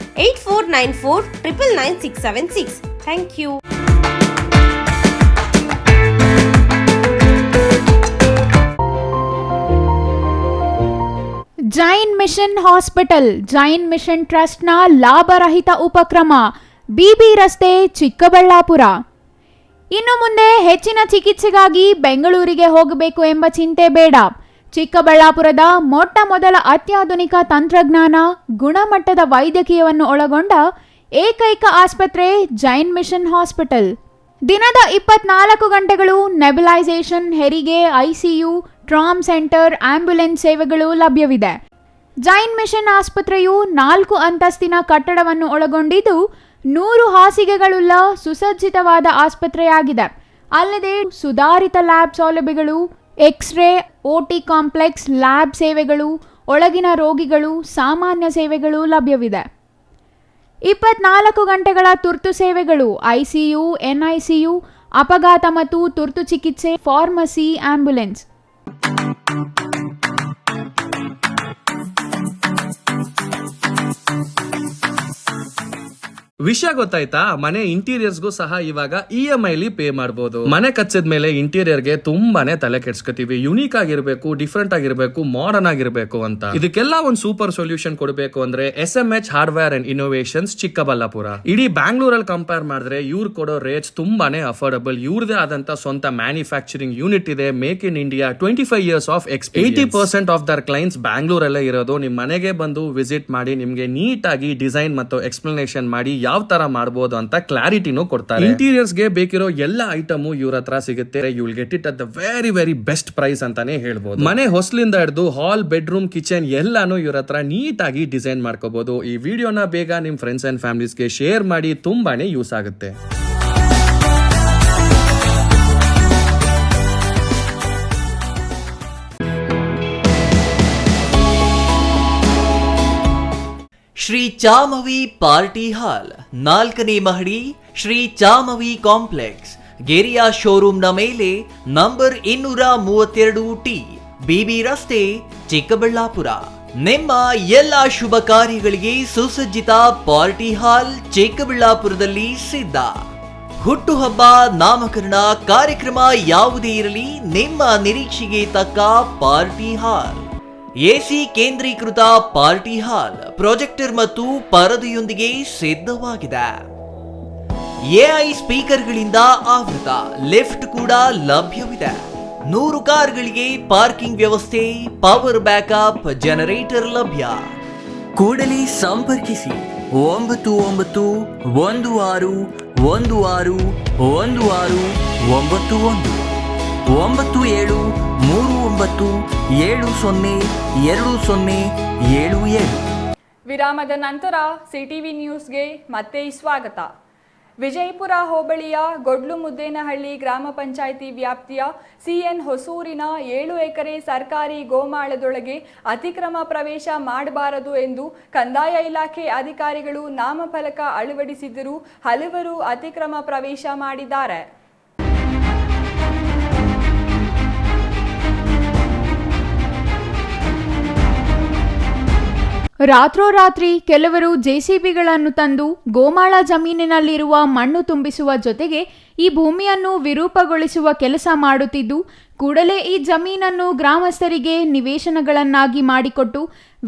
8494999676. Thank you. Jain mission hospital, Jain mission ಟ್ರಸ್ಟ್ನ ಲಾಭರಹಿತ ಉಪಕ್ರಮ, BB ರಸ್ತೆ, ಚಿಕ್ಕಬಳ್ಳಾಪುರ. ಇನ್ನು ಮುಂದೆ ಹೆಚ್ಚಿನ ಚಿಕಿತ್ಸೆಗಾಗಿ ಬೆಂಗಳೂರಿಗೆ ಹೋಗಬೇಕು ಎಂಬ ಚಿಂತೆ ಬೇಡ. ಚಿಕ್ಕಬಳ್ಳಾಪುರದ ಮೊಟ್ಟ ಮೊದಲ ಅತ್ಯಾಧುನಿಕ ತಂತ್ರಜ್ಞಾನ, ಗುಣಮಟ್ಟದ ವೈದ್ಯಕೀಯವನ್ನು ಒಳಗೊಂಡ ಏಕೈಕ ಆಸ್ಪತ್ರೆ ಜೈನ್ ಮಿಷನ್ ಹಾಸ್ಪಿಟಲ್. ದಿನದ 24 ಗಂಟೆಗಳು ನೆಬುಲೈಸೇಷನ್, ಹೆರಿಗೆ, ICU, ಟ್ರಾಮ್ ಸೆಂಟರ್, ಆಂಬ್ಯುಲೆನ್ಸ್ ಸೇವೆಗಳು ಲಭ್ಯವಿದೆ. ಜೈನ್ ಮಿಷನ್ ಆಸ್ಪತ್ರೆಯು 4 ಅಂತಸ್ತಿನ ಕಟ್ಟಡವನ್ನು ಒಳಗೊಂಡಿದ್ದು 100 ಹಾಸಿಗೆಗಳುಳ್ಳ ಸುಸಜ್ಜಿತವಾದ ಆಸ್ಪತ್ರೆಯಾಗಿದೆ. ಅಲ್ಲದೆ ಸುಧಾರಿತ ಲ್ಯಾಬ್ ಸೌಲಭ್ಯಗಳು, ಎಕ್ಸ್ರೇ, OT ಕಾಂಪ್ಲೆಕ್ಸ್, ಲ್ಯಾಬ್ ಸೇವೆಗಳು, ಒಳಗಿನ ರೋಗಿಗಳು, ಸಾಮಾನ್ಯ ಸೇವೆಗಳು ಲಭ್ಯವಿದೆ. 24 ಗಂಟೆಗಳ ತುರ್ತು ಸೇವೆಗಳು, ICU, NICU, ಅಪಘಾತ ಮತ್ತು ತುರ್ತು ಚಿಕಿತ್ಸೆ, ಫಾರ್ಮಸಿ, ಆಂಬ್ಯುಲೆನ್ಸ್. ವಿಷಯ ಗೊತ್ತಾಯ್ತಾ? ಮನೆ ಇಂಟೀರಿಯರ್ಸ್ಗೂ ಸಹ ಇವಾಗ EMI ಲಿ ಪೇ ಮಾಡಬಹುದು. ಮನೆ ಕಚ್ಚಿದ ಮೇಲೆ ಇಂಟೀರಿಯರ್ಗೆ ತುಂಬಾನೇ ತಲೆ ಕೆಡ್ಸ್ಕೊತೀವಿ. ಯುನೀಕ್ ಆಗಿರ್ಬೇಕು, ಡಿಫ್ರೆಂಟ್ ಆಗಿರ್ಬೇಕು, ಮಾಡರ್ನ್ ಆಗಿರ್ಬೇಕು ಅಂತ. ಇದಕ್ಕೆಲ್ಲ ಒಂದು ಸೂಪರ್ ಸೊಲ್ಯೂಷನ್ ಕೊಡಬೇಕು ಅಂದ್ರೆ SMH hardware and innovations Chikkaballapur. ಇಡೀ ಬ್ಯಾಂಗ್ಳೂರಲ್ಲಿ ಕಂಪೇರ್ ಮಾಡಿದ್ರೆ ಇವ್ರು ಕೊಡೋ ರೇಟ್ಸ್ ತುಂಬಾನೇ ಅಫೋರ್ಡಬಲ್. ಇವ್ರದೇ ಆದಂತ ಸ್ವಂತ ಮ್ಯಾನುಫ್ಯಾಕ್ಚರಿಂಗ್ ಯೂನಿಟ್ ಇದೆ. Make in India, 25 years of experience. 80% of their clients ಬ್ಯಾಂಗ್ಳೂರಲ್ಲೇ ಇರೋದು. ನಿಮ್ ಮನೆಗೆ ಬಂದು ವಿಸಿಟ್ ಮಾಡಿ ನಿಮ್ಗೆ ನೀಟ್ ಆಗಿ ಡಿಸೈನ್ ಮತ್ತು ಎಕ್ಸ್ಪ್ಲನೇಷನ್ ಮಾಡಿ ಯಾವ ತರ ಮಾಡಬಹುದು ಅಂತ ಕ್ಲಾರಿಟಿನೂ ಕೊಡ್ತಾರೆ. ಇಂಟೀರಿಯರ್ಸ್ ಗೆ ಬೇಕಿರೋ ಎಲ್ಲ ಐಟಮ್ ಇವ್ರ ಹತ್ರ ಸಿಗುತ್ತೆ. You will get it at the very very best price ಅಂತಾನೆ ಹೇಳ್ಬೋದು. ಮನೆ ಹೊಸಲಿಂದ ಹಿಡಿದು ಹಾಲ್, ಬೆಡ್ರೂಮ್, ಕಿಚನ್ ಎಲ್ಲಾನು ಇವ್ರ ಹತ್ರ ನೀಟ್ ಆಗಿ ಡಿಸೈನ್ ಮಾಡ್ಕೋಬಹುದು. ಈ ವಿಡಿಯೋನ ಬೇಗ ನಿಮ್ ಫ್ರೆಂಡ್ಸ್ ಅಂಡ್ ಫ್ಯಾಮಿಲೀಸ್ಗೆ ಶೇರ್ ಮಾಡಿ, ತುಂಬಾನೇ ಯೂಸ್ ಆಗುತ್ತೆ. ಶ್ರೀ ಚಾಮವಿ ಪಾರ್ಟಿ ಹಾಲ್, 4ನೇ ಮಹಡಿ, ಶ್ರೀ ಚಾಮವಿ ಕಾಂಪ್ಲೆಕ್ಸ್, ಗೆರಿಯಾ ಶೋರೂಮ್ನ ಮೇಲೆ, ನಂಬರ್ 232T, ಬಿಬಿ ರಸ್ತೆ, ಚಿಕ್ಕಬಳ್ಳಾಪುರ. ನಿಮ್ಮ ಎಲ್ಲ ಶುಭ ಕಾರ್ಯಗಳಿಗೆ ಸುಸಜ್ಜಿತ ಪಾರ್ಟಿ ಹಾಲ್ ಚಿಕ್ಕಬಳ್ಳಾಪುರದಲ್ಲಿ ಸಿದ್ಧ. ಹುಟ್ಟುಹಬ್ಬ, ನಾಮಕರಣ, ಕಾರ್ಯಕ್ರಮ ಯಾವುದೇ ಇರಲಿ, ನಿಮ್ಮ ನಿರೀಕ್ಷೆಗೆ ತಕ್ಕ ಪಾರ್ಟಿ ಹಾಲ್. ಎಸಿ ಕೇಂದ್ರೀಕೃತ ಪಾರ್ಟಿ ಹಾಲ್, ಪ್ರೊಜೆಕ್ಟರ್ ಮತ್ತು ಪರದೆಯೊಂದಿಗೆ ಸಿದ್ಧವಾಗಿದೆ. ಎಐ ಸ್ಪೀಕರ್ಗಳಿಂದ ಆವೃತ, ಲಿಫ್ಟ್ ಕೂಡ ಲಭ್ಯವಿದೆ. 100 ಕಾರ್ಗಳಿಗೆ ಪಾರ್ಕಿಂಗ್ ವ್ಯವಸ್ಥೆ, ಪವರ್ ಬ್ಯಾಕಪ್, ಜನರೇಟರ್ ಲಭ್ಯ. ಕೂಡಲೇ ಸಂಪರ್ಕಿಸಿ 9916161691 9739702077. ವಿರಾಮದ ನಂತರ ಸಿಟಿವಿ ನ್ಯೂಸ್ಗೆ ಮತ್ತೆ ಸ್ವಾಗತ. ವಿಜಯಪುರ ಹೋಬಳಿಯ ಗೊಡ್ಲುಮುದ್ದೇನಹಳ್ಳಿ ಗ್ರಾಮ ಪಂಚಾಯಿತಿ ವ್ಯಾಪ್ತಿಯ ಸಿಎನ್ ಹೊಸೂರಿನ 7 ಎಕರೆ ಸರ್ಕಾರಿ ಗೋಮಾಳದೊಳಗೆ ಅತಿಕ್ರಮ ಪ್ರವೇಶ ಮಾಡಬಾರದು ಎಂದು ಕಂದಾಯ ಇಲಾಖೆ ಅಧಿಕಾರಿಗಳು ನಾಮಫಲಕ ಅಳವಡಿಸಿದ್ದರೂ ಹಲವರು ಅತಿಕ್ರಮ ಪ್ರವೇಶ ಮಾಡಿದ್ದಾರೆ. ರಾತ್ರೋರಾತ್ರಿ ಕೆಲವರು ಜೆಸಿಬಿಗಳನ್ನು ತಂದು ಗೋಮಾಳ ಜಮೀನಿನಲ್ಲಿರುವ ಮಣ್ಣು ತುಂಬಿಸುವ ಜೊತೆಗೆ ಈ ಭೂಮಿಯನ್ನು ವಿರೂಪಗೊಳಿಸುವ ಕೆಲಸ ಮಾಡುತ್ತಿದ್ದು, ಕೂಡಲೇ ಈ ಜಮೀನನ್ನು ಗ್ರಾಮಸ್ಥರಿಗೆ ನಿವೇಶನಗಳನ್ನಾಗಿ ಮಾಡಿಕೊಟ್ಟು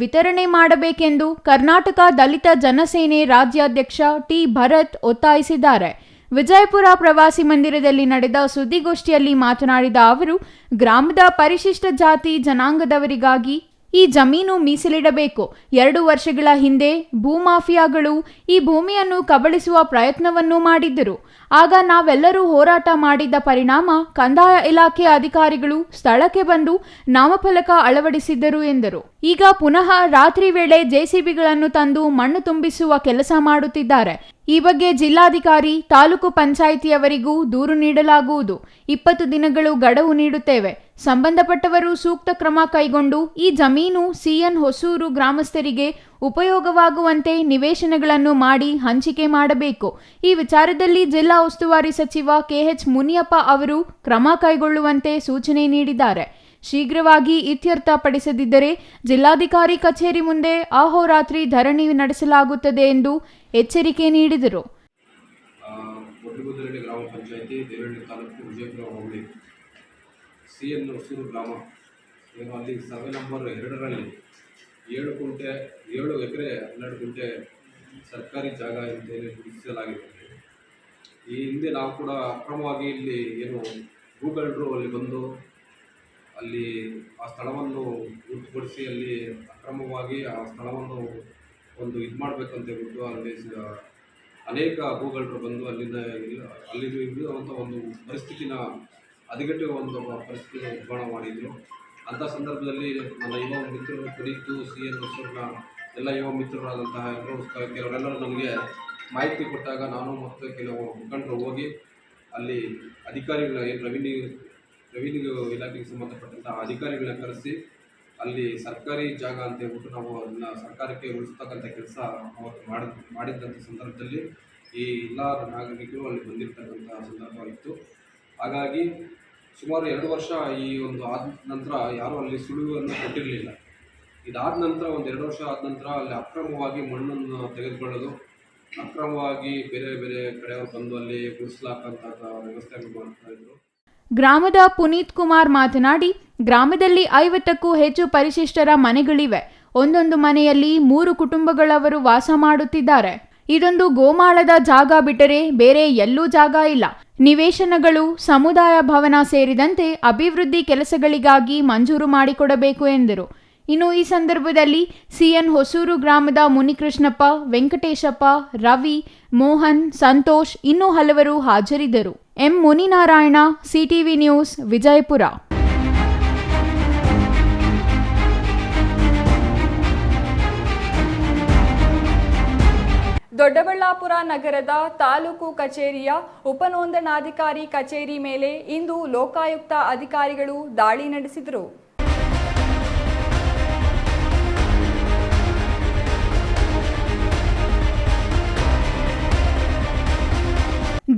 ವಿತರಣೆ ಮಾಡಬೇಕೆಂದು ಕರ್ನಾಟಕ ದಲಿತ ಜನಸೇನೆ ರಾಜ್ಯಾಧ್ಯಕ್ಷ ಟಿ ಭರತ್ ಒತ್ತಾಯಿಸಿದ್ದಾರೆ. ವಿಜಯಪುರ ಪ್ರವಾಸಿ ಮಂದಿರದಲ್ಲಿ ನಡೆದ ಸುದ್ದಿಗೋಷ್ಠಿಯಲ್ಲಿ ಮಾತನಾಡಿದ ಅವರು, ಗ್ರಾಮದ ಪರಿಶಿಷ್ಟ ಜಾತಿ ಜನಾಂಗದವರಿಗಾಗಿ ಈ ಜಮೀನು ಮೀಸಲಿಡಬೇಕು. 2 ವರ್ಷಗಳ ಹಿಂದೆ ಭೂಮಾಫಿಯಾಗಳು ಈ ಭೂಮಿಯನ್ನು ಕಬಳಿಸುವ ಪ್ರಯತ್ನವನ್ನೂ ಮಾಡಿದ್ದರು. ಆಗ ನಾವೆಲ್ಲರೂ ಹೋರಾಟ ಮಾಡಿದ್ದ ಪರಿಣಾಮ ಕಂದಾಯ ಇಲಾಖೆ ಅಧಿಕಾರಿಗಳು ಸ್ಥಳಕ್ಕೆ ಬಂದು ನಾಮಫಲಕ ಅಳವಡಿಸಿದ್ದರು ಎಂದರು. ಈಗ ಪುನಃ ರಾತ್ರಿ ವೇಳೆ ಜೆಸಿಬಿಗಳನ್ನು ತಂದು ಮಣ್ಣು ತುಂಬಿಸುವ ಕೆಲಸ ಮಾಡುತ್ತಿದ್ದಾರೆ. ಈ ಬಗ್ಗೆ ಜಿಲ್ಲಾಧಿಕಾರಿ, ತಾಲೂಕು ಪಂಚಾಯಿತಿಯವರಿಗೂ ದೂರು ನೀಡಲಾಗುವುದು. 20 ದಿನಗಳು ಗಡುವು ನೀಡುತ್ತೇವೆ. ಸಂಬಂಧಪಟ್ಟವರು ಸೂಕ್ತ ಕ್ರಮ ಕೈಗೊಂಡು ಈ ಜಮೀನು ಸಿಎನ್ ಹೊಸೂರು ಗ್ರಾಮಸ್ಥರಿಗೆ ಉಪಯೋಗವಾಗುವಂತೆ ನಿವೇಶನಗಳನ್ನು ಮಾಡಿ ಹಂಚಿಕೆ ಮಾಡಬೇಕು. ಈ ವಿಚಾರದಲ್ಲಿ ಜಿಲ್ಲಾ ಉಸ್ತುವಾರಿ ಸಚಿವ ಕೆಎಚ್ ಮುನಿಯಪ್ಪ ಅವರು ಕ್ರಮ ಕೈಗೊಳ್ಳುವಂತೆ ಸೂಚನೆ ನೀಡಿದ್ದಾರೆ. ಶೀಘ್ರವಾಗಿ ಇತ್ಯರ್ಥಪಡಿಸದಿದ್ದರೆ ಜಿಲ್ಲಾಧಿಕಾರಿ ಕಚೇರಿ ಮುಂದೆ ಅಹೋರಾತ್ರಿ ಧರಣಿ ನಡೆಸಲಾಗುತ್ತದೆ ಎಂದು ಎಚ್ಚರಿಕೆ ನೀಡಿದರು. ಗ್ರಾಮ ಪಂಚಾಯಿತಿ ದೇವಳ್ಳಿ ತಾಲೂಕು ವಿಜಯಪುರ ಹೋಬಳಿ ಸಿಎನ್ ಹೊಸೂರು ಗ್ರಾಮ, ಅಲ್ಲಿ ಸರ್ವೆ ನಂಬರ್ 2ರಲ್ಲಿ 7 ಎಕರೆ 12 ಗುಂಟೆ ಸರ್ಕಾರಿ ಜಾಗ ಅಂತೇಳಿ ಗುರುತಿಸಲಾಗಿದೆ. ಈ ಹಿಂದೆ ನಾವು ಕೂಡ ಅಕ್ರಮವಾಗಿ ಇಲ್ಲಿ ಏನು ಭೂಗಳ್ಳರು ಅಲ್ಲಿ ಬಂದು ಅಲ್ಲಿ ಆ ಸ್ಥಳವನ್ನು ಗುರುತುಪಡಿಸಿ ಅಲ್ಲಿ ಅಕ್ರಮವಾಗಿ ಆ ಸ್ಥಳವನ್ನು ಒಂದು ಇದು ಮಾಡಬೇಕಂತ ಹೇಳ್ಬಿಟ್ಟು ಅಲ್ಲಿ ಅನೇಕ ಭೂಗಳ್ಳರು ಬಂದು ಅಲ್ಲಿ ಇರುವಂಥ ಒಂದು ಪರಿಸ್ಥಿತಿನ ಹದಗೆಟ್ಟುವ ಒಂದು ಪರಿಸ್ಥಿತಿನ ನಿರ್ಮಾಣ ಮಾಡಿದರು. ಅಂಥ ಸಂದರ್ಭದಲ್ಲಿ ನನ್ನ ಯುವ ಮಿತ್ರರು ಕುರಿತು ಸಿಎನ್ ಹೊಸೂರಿನ ಎಲ್ಲ ಯುವ ಮಿತ್ರರಾದಂತಹ ಕೆಲವರೆಲ್ಲರೂ ನನಗೆ ಮಾಹಿತಿ ಕೊಟ್ಟಾಗ ನಾನು ಮತ್ತು ಕೆಲವು ಮುಖಂಡರು ಹೋಗಿ ಅಲ್ಲಿ ಅಧಿಕಾರಿಗಳ ಏನು ರೆವಿನ್ಯೂ ಇಲಾಖೆಗೆ ಸಂಬಂಧಪಟ್ಟಂತಹ ಅಧಿಕಾರಿಗಳನ್ನ ಕರೆಸಿ ಅಲ್ಲಿ ಸರ್ಕಾರಿ ಜಾಗ ಅಂತ ಹೇಳ್ಬಿಟ್ಟು ನಾವು ಅದನ್ನು ಸರ್ಕಾರಕ್ಕೆ ಉಳಿಸ್ತಕ್ಕಂಥ ಕೆಲಸ ಅವತ್ತು ಮಾಡಿದ್ದಂಥ ಸಂದರ್ಭದಲ್ಲಿ ಈ ಎಲ್ಲ ನಾಗರಿಕರು ಅಲ್ಲಿ ಬಂದಿರತಕ್ಕಂಥ ಸಂದರ್ಭ ಇತ್ತು. ಹಾಗಾಗಿ ಸುಮಾರು 2 ವರ್ಷ ಈ ಒಂದು ಆದ ನಂತರ ಯಾರೂ ಅಲ್ಲಿ ಸುಳಿವನ್ನು ಕೊಟ್ಟಿರಲಿಲ್ಲ. ಇದಾದ ನಂತರ ಒಂದು 2 ವರ್ಷ ಆದ ನಂತರ ಅಲ್ಲಿ ಅಕ್ರಮವಾಗಿ ಮಣ್ಣನ್ನು ತೆಗೆದುಕೊಳ್ಳೋದು, ಅಕ್ರಮವಾಗಿ ಬೇರೆ ಬೇರೆ ಕಡೆಯವರು ಬಂದು ಅಲ್ಲಿ ಗುಡಿಸ್ಲಾಕಂತ ವ್ಯವಸ್ಥೆಗಳು ಮಾಡ್ತಾ ಇದ್ರು. ಗ್ರಾಮದ ಪುನೀತ್ ಕುಮಾರ್ ಮಾತನಾಡಿ, ಗ್ರಾಮದಲ್ಲಿ 50ಕ್ಕೂ ಹೆಚ್ಚು ಪರಿಶಿಷ್ಟರ ಮನೆಗಳಿವೆ. ಒಂದೊಂದು ಮನೆಯಲ್ಲಿ 3 ಕುಟುಂಬಗಳವರು ವಾಸ ಮಾಡುತ್ತಿದ್ದಾರೆ. ಇದೊಂದು ಗೋಮಾಳದ ಜಾಗ ಬಿಟ್ಟರೆ ಬೇರೆ ಎಲ್ಲೂ ಜಾಗ ಇಲ್ಲ. ನಿವೇಶನಗಳು, ಸಮುದಾಯ ಭವನ ಸೇರಿದಂತೆ ಅಭಿವೃದ್ಧಿ ಕೆಲಸಗಳಿಗಾಗಿ ಮಂಜೂರು ಮಾಡಿಕೊಡಬೇಕು ಎಂದರು. ಇನ್ನು ಈ ಸಂದರ್ಭದಲ್ಲಿ ಸಿಎನ್ ಹೊಸೂರು ಗ್ರಾಮದ ಮುನಿಕೃಷ್ಣಪ್ಪ, ವೆಂಕಟೇಶಪ್ಪ, ರವಿ, ಮೋಹನ್, ಸಂತೋಷ್ ಇನ್ನೂ ಹಲವರು ಹಾಜರಿದ್ದರು. M Muninarayana, CTV news, Vijayapura. Doddaballapur ನಗರದ ತಾಲೂಕು ಕಚೇರಿಯ ಉಪನೋಂದಣಾಧಿಕಾರಿ ಕಚೇರಿ ಮೇಲೆ ಇಂದು ಲೋಕಾಯುಕ್ತ ಅಧಿಕಾರಿಗಳು ದಾಳಿ ನಡೆಸಿದರು.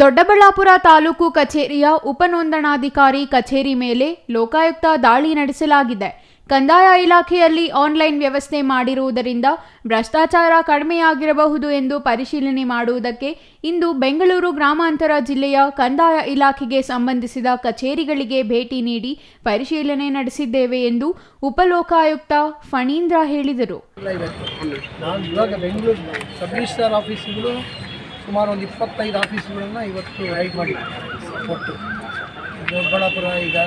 ದೊಡ್ಡಬಳ್ಳಾಪುರ ತಾಲೂಕು ಕಚೇರಿಯ ಉಪನೋಂದಣಾಧಿಕಾರಿ ಕಚೇರಿ ಮೇಲೆ ಲೋಕಾಯುಕ್ತ ದಾಳಿ ನಡೆಸಲಾಗಿದೆ. ಕಂದಾಯ ಇಲಾಖೆಯಲ್ಲಿ ಆನ್ಲೈನ್ ವ್ಯವಸ್ಥೆ ಮಾಡಿರುವುದರಿಂದ ಭ್ರಷ್ಟಾಚಾರ ಕಡಿಮೆಯಾಗಿರಬಹುದು ಎಂದು ಪರಿಶೀಲನೆ ಮಾಡುವುದಕ್ಕೆ ಇಂದು ಬೆಂಗಳೂರು ಗ್ರಾಮಾಂತರ ಜಿಲ್ಲೆಯ ಕಂದಾಯ ಇಲಾಖೆಗೆ ಸಂಬಂಧಿಸಿದ ಕಚೇರಿಗಳಿಗೆ ಭೇಟಿ ನೀಡಿ ಪರಿಶೀಲನೆ ನಡೆಸಿದ್ದೇವೆ ಎಂದು ಉಪಲೋಕಾಯುಕ್ತ ಫಣೀಂದ್ರ ಹೇಳಿದರು. ನಾನು ಇವಾಗ ಬೆಂಗಳೂರು ಸಬ್ ರಿಜಿಸ್ಟ್ರಾರ್ ಆಫೀಸ್ಗಳು ಸುಮಾರು ಒಂದು 25 ಆಫೀಸ್ಗಳನ್ನು ಇವತ್ತು ರೈಡ್ ಮಾಡಿದ್ದೀವಿ. ಒಟ್ಟು ದೊಡ್ಡಬಳ್ಳಾಪುರ, ಈಗ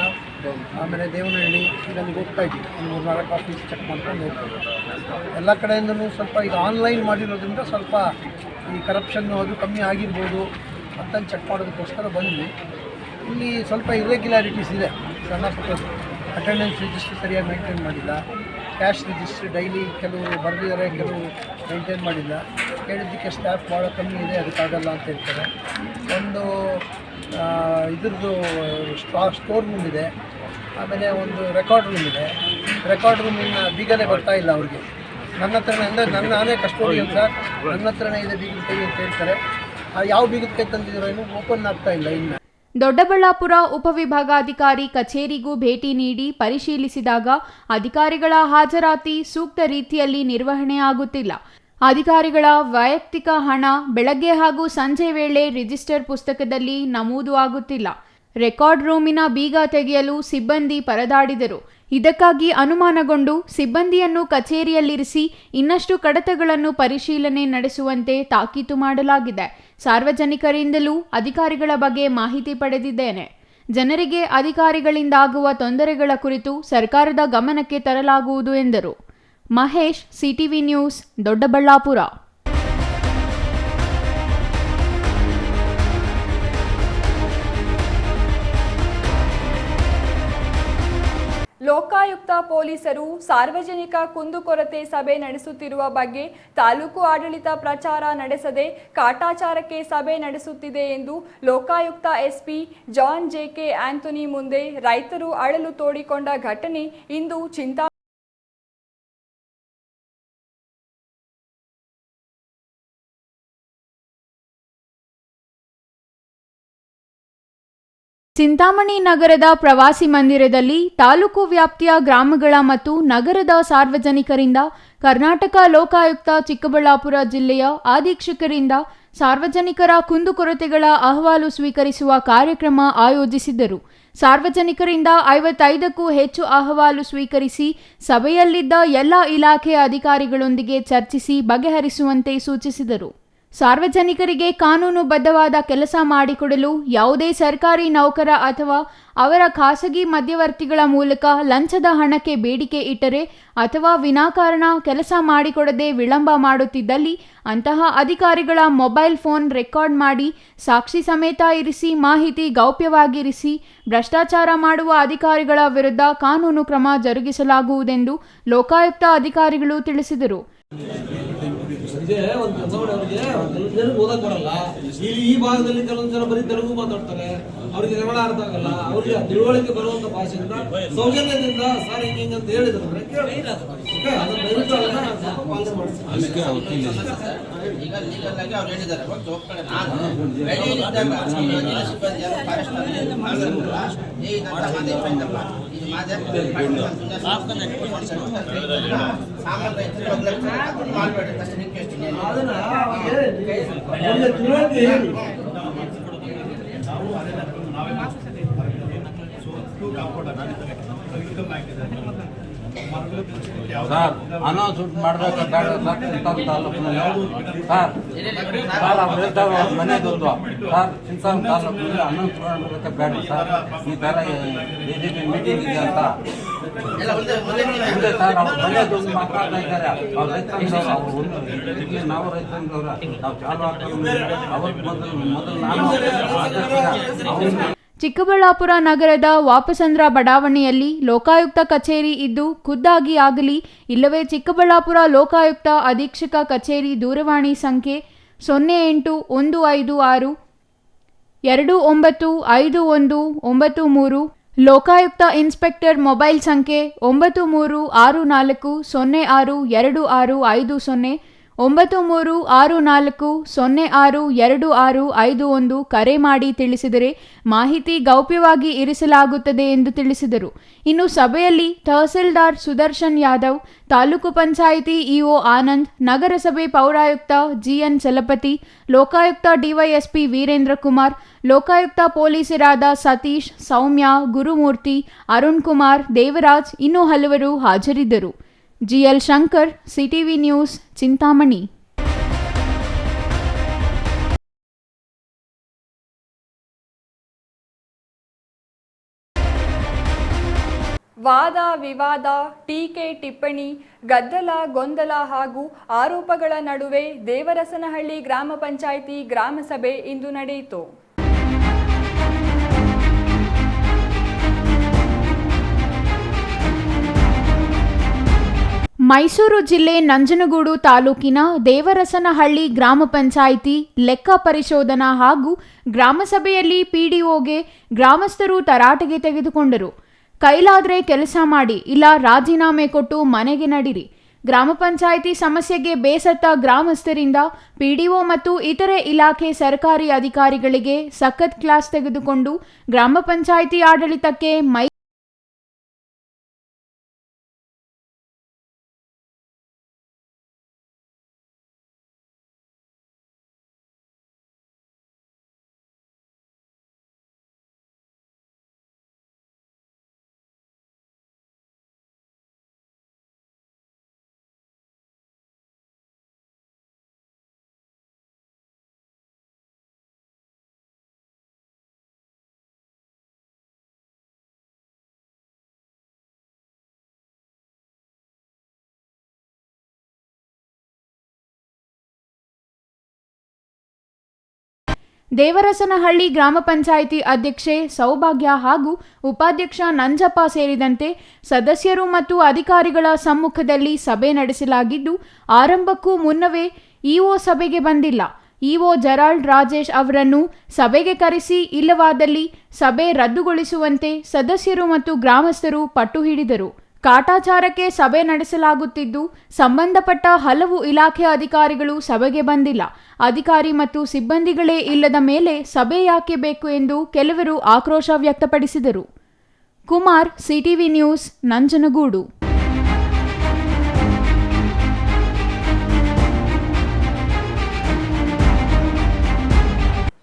ಆಮೇಲೆ ದೇವನಹಳ್ಳಿ, ಇದನ್ನು ಹೋಗ್ತಾ ಇದ್ದೀವಿ. ಒಂದು 3-4 ಆಫೀಸ್ ಚೆಕ್ ಮಾಡ್ಕೊಂಡು ಹೋಗ್ತೀವಿ. ಎಲ್ಲ ಕಡೆಯಿಂದಲೂ ಸ್ವಲ್ಪ ಈಗ ಆನ್ಲೈನ್ ಮಾಡಿರೋದ್ರಿಂದ ಸ್ವಲ್ಪ ಈ ಕರಪ್ಷನ್ನು ಅದು ಕಮ್ಮಿ ಆಗಿರ್ಬೋದು ಅಂತ ಚೆಕ್ ಮಾಡೋದಕ್ಕೋಸ್ಕರ ಬಂದ್ವಿ. ಇಲ್ಲಿ ಸ್ವಲ್ಪ ಇರ್ರೆಗ್ಯುಲಾರಿಟೀಸ್ ಇದೆ. ಸಣ್ಣ ಪುಟ್ಟ ಅಟೆಂಡೆನ್ಸ್ ರಿಜಿಸ್ಟ್ರ್ ಸರಿಯಾಗಿ ಮೇಂಟೈನ್ ಮಾಡಿಲ್ಲ, ಕ್ಯಾಶ್ ರಿಜಿಸ್ಟ್ರ್ ಡೈಲಿ ಕೆಲವರು ಬರೆದಿದ್ದಾರೆ, ಕೆಲವು ಮೇಂಟೈನ್ ಮಾಡಿಲ್ಲ. ಕೇಳಿದ್ದಕ್ಕೆ ಸ್ಟಾಫ್ ಭಾಳ ಕಮ್ಮಿ ಇದೆ, ಅದಕ್ಕಾಗಲ್ಲ ಅಂತ ಹೇಳ್ತಾರೆ. ಒಂದು ಇದ್ರದ್ದು ಸ್ಟೋರ್ ರೂಮ್ ಇದೆ, ಆಮೇಲೆ ಒಂದು ರೆಕಾರ್ಡ್ ರೂಮ್ ಇದೆ. ರೆಕಾರ್ಡ್ ರೂಮಿನ ಬೀಗನೇ ಬರ್ತಾ ಇಲ್ಲ ಅವ್ರಿಗೆ. ನನ್ನ ಹತ್ರನೇ ಅಂದರೆ ನಾನೇ ಕಸ್ಟೋಡಿಯನ್ ಸರ್, ನನ್ನ ಹತ್ರನೇ ಇದೆ ಬೀಗದ ಕೈ ಅಂತ ಹೇಳ್ತಾರೆ. ಯಾವ ಬೀಗದ ಕೈ ತಂದಿದ್ದೀರೋ ಇನ್ನೂ ಓಪನ್ ಆಗ್ತಾ ಇಲ್ಲ. ಇನ್ನು ದೊಡ್ಡಬಳ್ಳಾಪುರ ಉಪವಿಭಾಗಾಧಿಕಾರಿ ಕಚೇರಿಗೂ ಭೇಟಿ ನೀಡಿ ಪರಿಶೀಲಿಸಿದಾಗ ಅಧಿಕಾರಿಗಳ ಹಾಜರಾತಿ ಸೂಕ್ತ ರೀತಿಯಲ್ಲಿ ನಿರ್ವಹಣೆ ಆಗುತ್ತಿಲ್ಲ. ಅಧಿಕಾರಿಗಳ ವೈಯಕ್ತಿಕ ಹಣ ಬೆಳಗ್ಗೆ ಹಾಗೂ ಸಂಜೆ ವೇಳೆ ರಿಜಿಸ್ಟರ್ ಪುಸ್ತಕದಲ್ಲಿ ನಮೂದು ಆಗುತ್ತಿಲ್ಲ. ರೆಕಾರ್ಡ್ ರೂಮಿನ ಬೀಗ ತೆಗೆಯಲು ಸಿಬ್ಬಂದಿ ಪರದಾಡಿದರು. ಇದಕ್ಕಾಗಿ ಅನುಮಾನಗೊಂಡು ಸಿಬ್ಬಂದಿಯನ್ನು ಕಚೇರಿಯಲ್ಲಿರಿಸಿ ಇನ್ನಷ್ಟು ಕಡತಗಳನ್ನು ಪರಿಶೀಲನೆ ನಡೆಸುವಂತೆ ತಾಕೀತು ಮಾಡಲಾಗಿದೆ. ಸಾರ್ವಜನಿಕರಿಂದಲೂ ಅಧಿಕಾರಿಗಳ ಬಗ್ಗೆ ಮಾಹಿತಿ ಪಡೆದಿದ್ದೇನೆ. ಜನರಿಗೆ ಅಧಿಕಾರಿಗಳಿಂದಾಗುವ ತೊಂದರೆಗಳ ಕುರಿತು ಸರ್ಕಾರದ ಗಮನಕ್ಕೆ ತರಲಾಗುವುದು ಎಂದರು. Mahesh, CTV news, Doddaballapura. ಲೋಕಾಯುಕ್ತ ಪೊಲೀಸರು ಸಾರ್ವಜನಿಕ ಕುಂದುಕೊರತೆ ಸಭೆ ನಡೆಸುತ್ತಿರುವ ಬಗ್ಗೆ ತಾಲೂಕು ಆಡಳಿತ ಪ್ರಚಾರ ನಡೆಸದೆ ಕಾಟಾಚಾರಕ್ಕೆ ಸಭೆ ನಡೆಸುತ್ತಿದೆ ಎಂದು Lokayukta SP John JK Anthony ಮುಂದೆ ರೈತರು ಅಳಲು ತೋಡಿಕೊಂಡ ಘಟನೆ ಇಂದು ಚಿಂತಾಮಣಿ ನಗರದ ಪ್ರವಾಸಿ ಮಂದಿರದಲ್ಲಿ ತಾಲೂಕು ವ್ಯಾಪ್ತಿಯ ಗ್ರಾಮಗಳ ಮತ್ತು ನಗರದ ಸಾರ್ವಜನಿಕರಿಂದ ಕರ್ನಾಟಕ ಲೋಕಾಯುಕ್ತ ಚಿಕ್ಕಬಳ್ಳಾಪುರ ಜಿಲ್ಲೆಯ ಅಧೀಕ್ಷಕರಿಂದ ಸಾರ್ವಜನಿಕರ ಕುಂದುಕೊರತೆಗಳ ಅಹವಾಲು ಸ್ವೀಕರಿಸುವ ಕಾರ್ಯಕ್ರಮ ಆಯೋಜಿಸಿದ್ದರು. ಸಾರ್ವಜನಿಕರಿಂದ 55ಕ್ಕೂ ಹೆಚ್ಚು ಅಹವಾಲು ಸ್ವೀಕರಿಸಿ ಸಭೆಯಲ್ಲಿದ್ದ ಎಲ್ಲ ಇಲಾಖೆಯ ಅಧಿಕಾರಿಗಳೊಂದಿಗೆ ಚರ್ಚಿಸಿ ಬಗೆಹರಿಸುವಂತೆ ಸೂಚಿಸಿದರು. ಸಾರ್ವಜನಿಕರಿಗೆ ಕಾನೂನುಬದ್ಧವಾದ ಕೆಲಸ ಮಾಡಿಕೊಡಲು ಯಾವುದೇ ಸರ್ಕಾರಿ ನೌಕರ ಅಥವಾ ಅವರ ಖಾಸಗಿ ಮಧ್ಯವರ್ತಿಗಳ ಮೂಲಕ ಲಂಚದ ಹಣಕ್ಕೆ ಬೇಡಿಕೆ ಇಟ್ಟರೆ ಅಥವಾ ವಿನಾಕಾರಣ ಕೆಲಸ ಮಾಡಿಕೊಡದೆ ವಿಳಂಬ ಮಾಡುತ್ತಿದ್ದಲ್ಲಿ ಅಂತಹ ಅಧಿಕಾರಿಗಳ ಮೊಬೈಲ್ ಫೋನ್ ರೆಕಾರ್ಡ್ ಮಾಡಿ ಸಾಕ್ಷಿ ಸಮೇತ ಇರಿಸಿ ಮಾಹಿತಿ ಗೌಪ್ಯವಾಗಿರಿಸಿ ಭ್ರಷ್ಟಾಚಾರ ಮಾಡುವ ಅಧಿಕಾರಿಗಳ ವಿರುದ್ಧ ಕಾನೂನು ಕ್ರಮ ಜರುಗಿಸಲಾಗುವುದೆಂದು ಲೋಕಾಯುಕ್ತ ಅಧಿಕಾರಿಗಳು ತಿಳಿಸಿದರು. ಸಂಜೆ ಒಂದು ಕೆಲಸ ಮಾಡಿ, ಅವರಿಗೆ ಜನರಿಗೆ ಓದಕ್ ಬರಲ್ಲ. ಇಲ್ಲಿ ಈ ಭಾಗದಲ್ಲಿ ಕೆಲವೊಂದು ಜನ ಬರೀ ತೆಲುಗು ಮಾತಾಡ್ತಾರೆ, ಅವರಿಗೆ ಕನ್ನಡ ಅರ್ಥ ಆಗಲ್ಲ. ಅವರಿಗೆ ತಿಳುವಳಿಕೆ ಬರುವಂತ ಭಾಷೆಯಿಂದ ಸೌಜನ್ಯದಿಂದ ಸರ್ ಹಿಂಗೆ ಅಂತ ಹೇಳಿದ್ರು ಅಂದ್ರೆ ಕೇಳಿ ಅದನ್ನ ದಯವಿಟ್ಟು ಅದನ್ನ ಸ್ವಲ್ಪ ಪಾಲನೆ ಮಾಡ್ತೀವಿ. ಈಗ ಲೀಗಲ್ ಆಗಿ ಅವ್ರು ಹೇಳಿದ್ದಾರೆ, ಸರ್ ಅನೌನ್ಸ್ಮೆಂಟ್ ಮಾಡಬೇಕು ತಾಲೂಕಿನಲ್ಲಿ ಸರ್ ಅವ್ರು ಮನೆ ದುಡ್ಡು ಸರ್ ಚಿಂತಾಮಣಿ ತಾಲೂಕಿನಲ್ಲಿ ಅನೌನ್ಸ್ ಮಾಡಬೇಕು ಬೇಡ ಸರ್, ಈ ಥರ AGP ಮೀಟಿಂಗ್ ಇದೆ ಅಂತ ಮುಂದೆ ಸರ್ ಅವ್ರು ಮನೆಯದು ಮಾತಾಡ್ತಾ ಇದ್ದಾರೆ. ಅವ್ರು ರೈತ ಸಂಘದವ್ರು, ಅವ್ರು ಒಂದು ಇಲ್ಲಿ ನಾವು ರೈತ ಸಂಘದವ್ರ, ನಾವು ಚಾಲು ಆಗ್ತದೆ ಅವ್ರಿಗೆ ಮೊದಲು ನಾನು ಅವ್ರು ಚಿಕ್ಕಬಳ್ಳಾಪುರ ನಗರದ ವಾಪಸಂದ್ರ ಬಡಾವಣೆಯಲ್ಲಿ ಲೋಕಾಯುಕ್ತ ಕಚೇರಿ ಇದ್ದು ಖುದ್ದಾಗಿ ಆಗಲಿ ಇಲ್ಲವೇ ಚಿಕ್ಕಬಳ್ಳಾಪುರ ಲೋಕಾಯುಕ್ತ ಅಧೀಕ್ಷಕ ಕಚೇರಿ ದೂರವಾಣಿ ಸಂಖ್ಯೆ 081562951593, ಲೋಕಾಯುಕ್ತ ಇನ್ಸ್ಪೆಕ್ಟರ್ ಮೊಬೈಲ್ ಸಂಖ್ಯೆ 9364062650, 9364062651 ಕರೆ ಮಾಡಿ ತಿಳಿಸಿದರೆ ಮಾಹಿತಿ ಗೌಪ್ಯವಾಗಿ ಇರಿಸಲಾಗುತ್ತದೆ ಎಂದು ತಿಳಿಸಿದರು. ಇನ್ನು ಸಭೆಯಲ್ಲಿ ತಹಸೀಲ್ದಾರ್ ಸುದರ್ಶನ್ ಯಾದವ್, ತಾಲೂಕು ಪಂಚಾಯಿತಿ ಇಒ ಆನಂದ್, ನಗರಸಭೆ ಪೌರಾಯುಕ್ತ ಜಿಎನ್ ಚಲಪತಿ, ಲೋಕಾಯುಕ್ತ ಡಿವೈಎಸ್ಪಿ ವೀರೇಂದ್ರ ಕುಮಾರ್, ಲೋಕಾಯುಕ್ತ ಪೊಲೀಸರಾದ ಸತೀಶ್, ಸೌಮ್ಯ, ಗುರುಮೂರ್ತಿ, ಅರುಣ್ ಕುಮಾರ್, ದೇವರಾಜ್ ಇನ್ನೂ ಹಲವರು ಹಾಜರಿದ್ದರು. GL Shankar, CTV news, Chintamani. ವಾದ ವಿವಾದ, ಟೀಕೆ ಟಿಪ್ಪಣಿ, ಗದ್ದಲ ಗೊಂದಲ ಹಾಗೂ ಆರೋಪಗಳ ನಡುವೆ ದೇವರಸನಹಳ್ಳಿ ಗ್ರಾಮ ಪಂಚಾಯಿತಿ ಗ್ರಾಮಸಭೆ ಇಂದು ನಡೆಯಿತು. ಮೈಸೂರು ಜಿಲ್ಲೆ ನಂಜನಗೂಡು ತಾಲೂಕಿನ ದೇವರಸನಹಳ್ಳಿ ಗ್ರಾಮ ಪಂಚಾಯಿತಿ ಲೆಕ್ಕ ಪರಿಶೋಧನಾ ಹಾಗೂ ಗ್ರಾಮಸಭೆಯಲ್ಲಿ ಪಿಡಿಒಗೆ ಗ್ರಾಮಸ್ಥರು ತರಾಟೆಗೆ ತೆಗೆದುಕೊಂಡರು. ಕೈಲಾದ್ರೆ ಕೆಲಸ ಮಾಡಿ, ಇಲ್ಲ ರಾಜೀನಾಮೆ ಕೊಟ್ಟು ಮನೆಗೆ ನಡಿರಿ. ಗ್ರಾಮ ಪಂಚಾಯಿತಿ ಸಮಸ್ಯೆಗೆ ಬೇಸತ್ತ ಗ್ರಾಮಸ್ಥರಿಂದ ಪಿಡಿಒ ಮತ್ತು ಇತರೆ ಇಲಾಖೆ ಸರ್ಕಾರಿ ಅಧಿಕಾರಿಗಳಿಗೆ ಸಖತ್ ಕ್ಲಾಸ್ ತೆಗೆದುಕೊಂಡು ಗ್ರಾಮ ಪಂಚಾಯಿತಿ ಆಡಳಿತಕ್ಕೆ ದೇವರಸನಹಳ್ಳಿ ಗ್ರಾಮ ಪಂಚಾಯಿತಿ ಅಧ್ಯಕ್ಷೆ ಸೌಭಾಗ್ಯ ಹಾಗೂ ಉಪಾಧ್ಯಕ್ಷ ನಂಜಪ್ಪ ಸೇರಿದಂತೆ ಸದಸ್ಯರು ಮತ್ತು ಅಧಿಕಾರಿಗಳ ಸಮ್ಮುಖದಲ್ಲಿ ಸಭೆ ನಡೆಸಲಾಗಿದ್ದು, ಆರಂಭಕ್ಕೂ ಮುನ್ನವೇ ಇಒ ಸಭೆಗೆ ಬಂದಿಲ್ಲ. ಇಒ ಜೆರಾಲ್ಡ್ ರಾಜೇಶ್ ಅವರನ್ನು ಸಭೆಗೆ ಕರೆಸಿ ಇಲ್ಲವಾದಲ್ಲಿ ಸಭೆ ರದ್ದುಗೊಳಿಸುವಂತೆ ಸದಸ್ಯರು ಮತ್ತು ಗ್ರಾಮಸ್ಥರು ಪಟ್ಟು ಹಿಡಿದರು. ಕಾಟಾಚಾರಕ್ಕೆ ಸಭೆ ನಡೆಸಲಾಗುತ್ತಿದ್ದು, ಸಂಬಂಧಪಟ್ಟ ಹಲವು ಇಲಾಖೆ ಅಧಿಕಾರಿಗಳು ಸಭೆಗೆ ಬಂದಿಲ್ಲ. ಅಧಿಕಾರಿ ಮತ್ತು ಸಿಬ್ಬಂದಿಗಳೇ ಇಲ್ಲದ ಮೇಲೆ ಸಭೆ ಯಾಕೆ ಬೇಕು ಎಂದು ಕೆಲವರು ಆಕ್ರೋಶ ವ್ಯಕ್ತಪಡಿಸಿದರು. Kumar, CTV news, Nanjangud.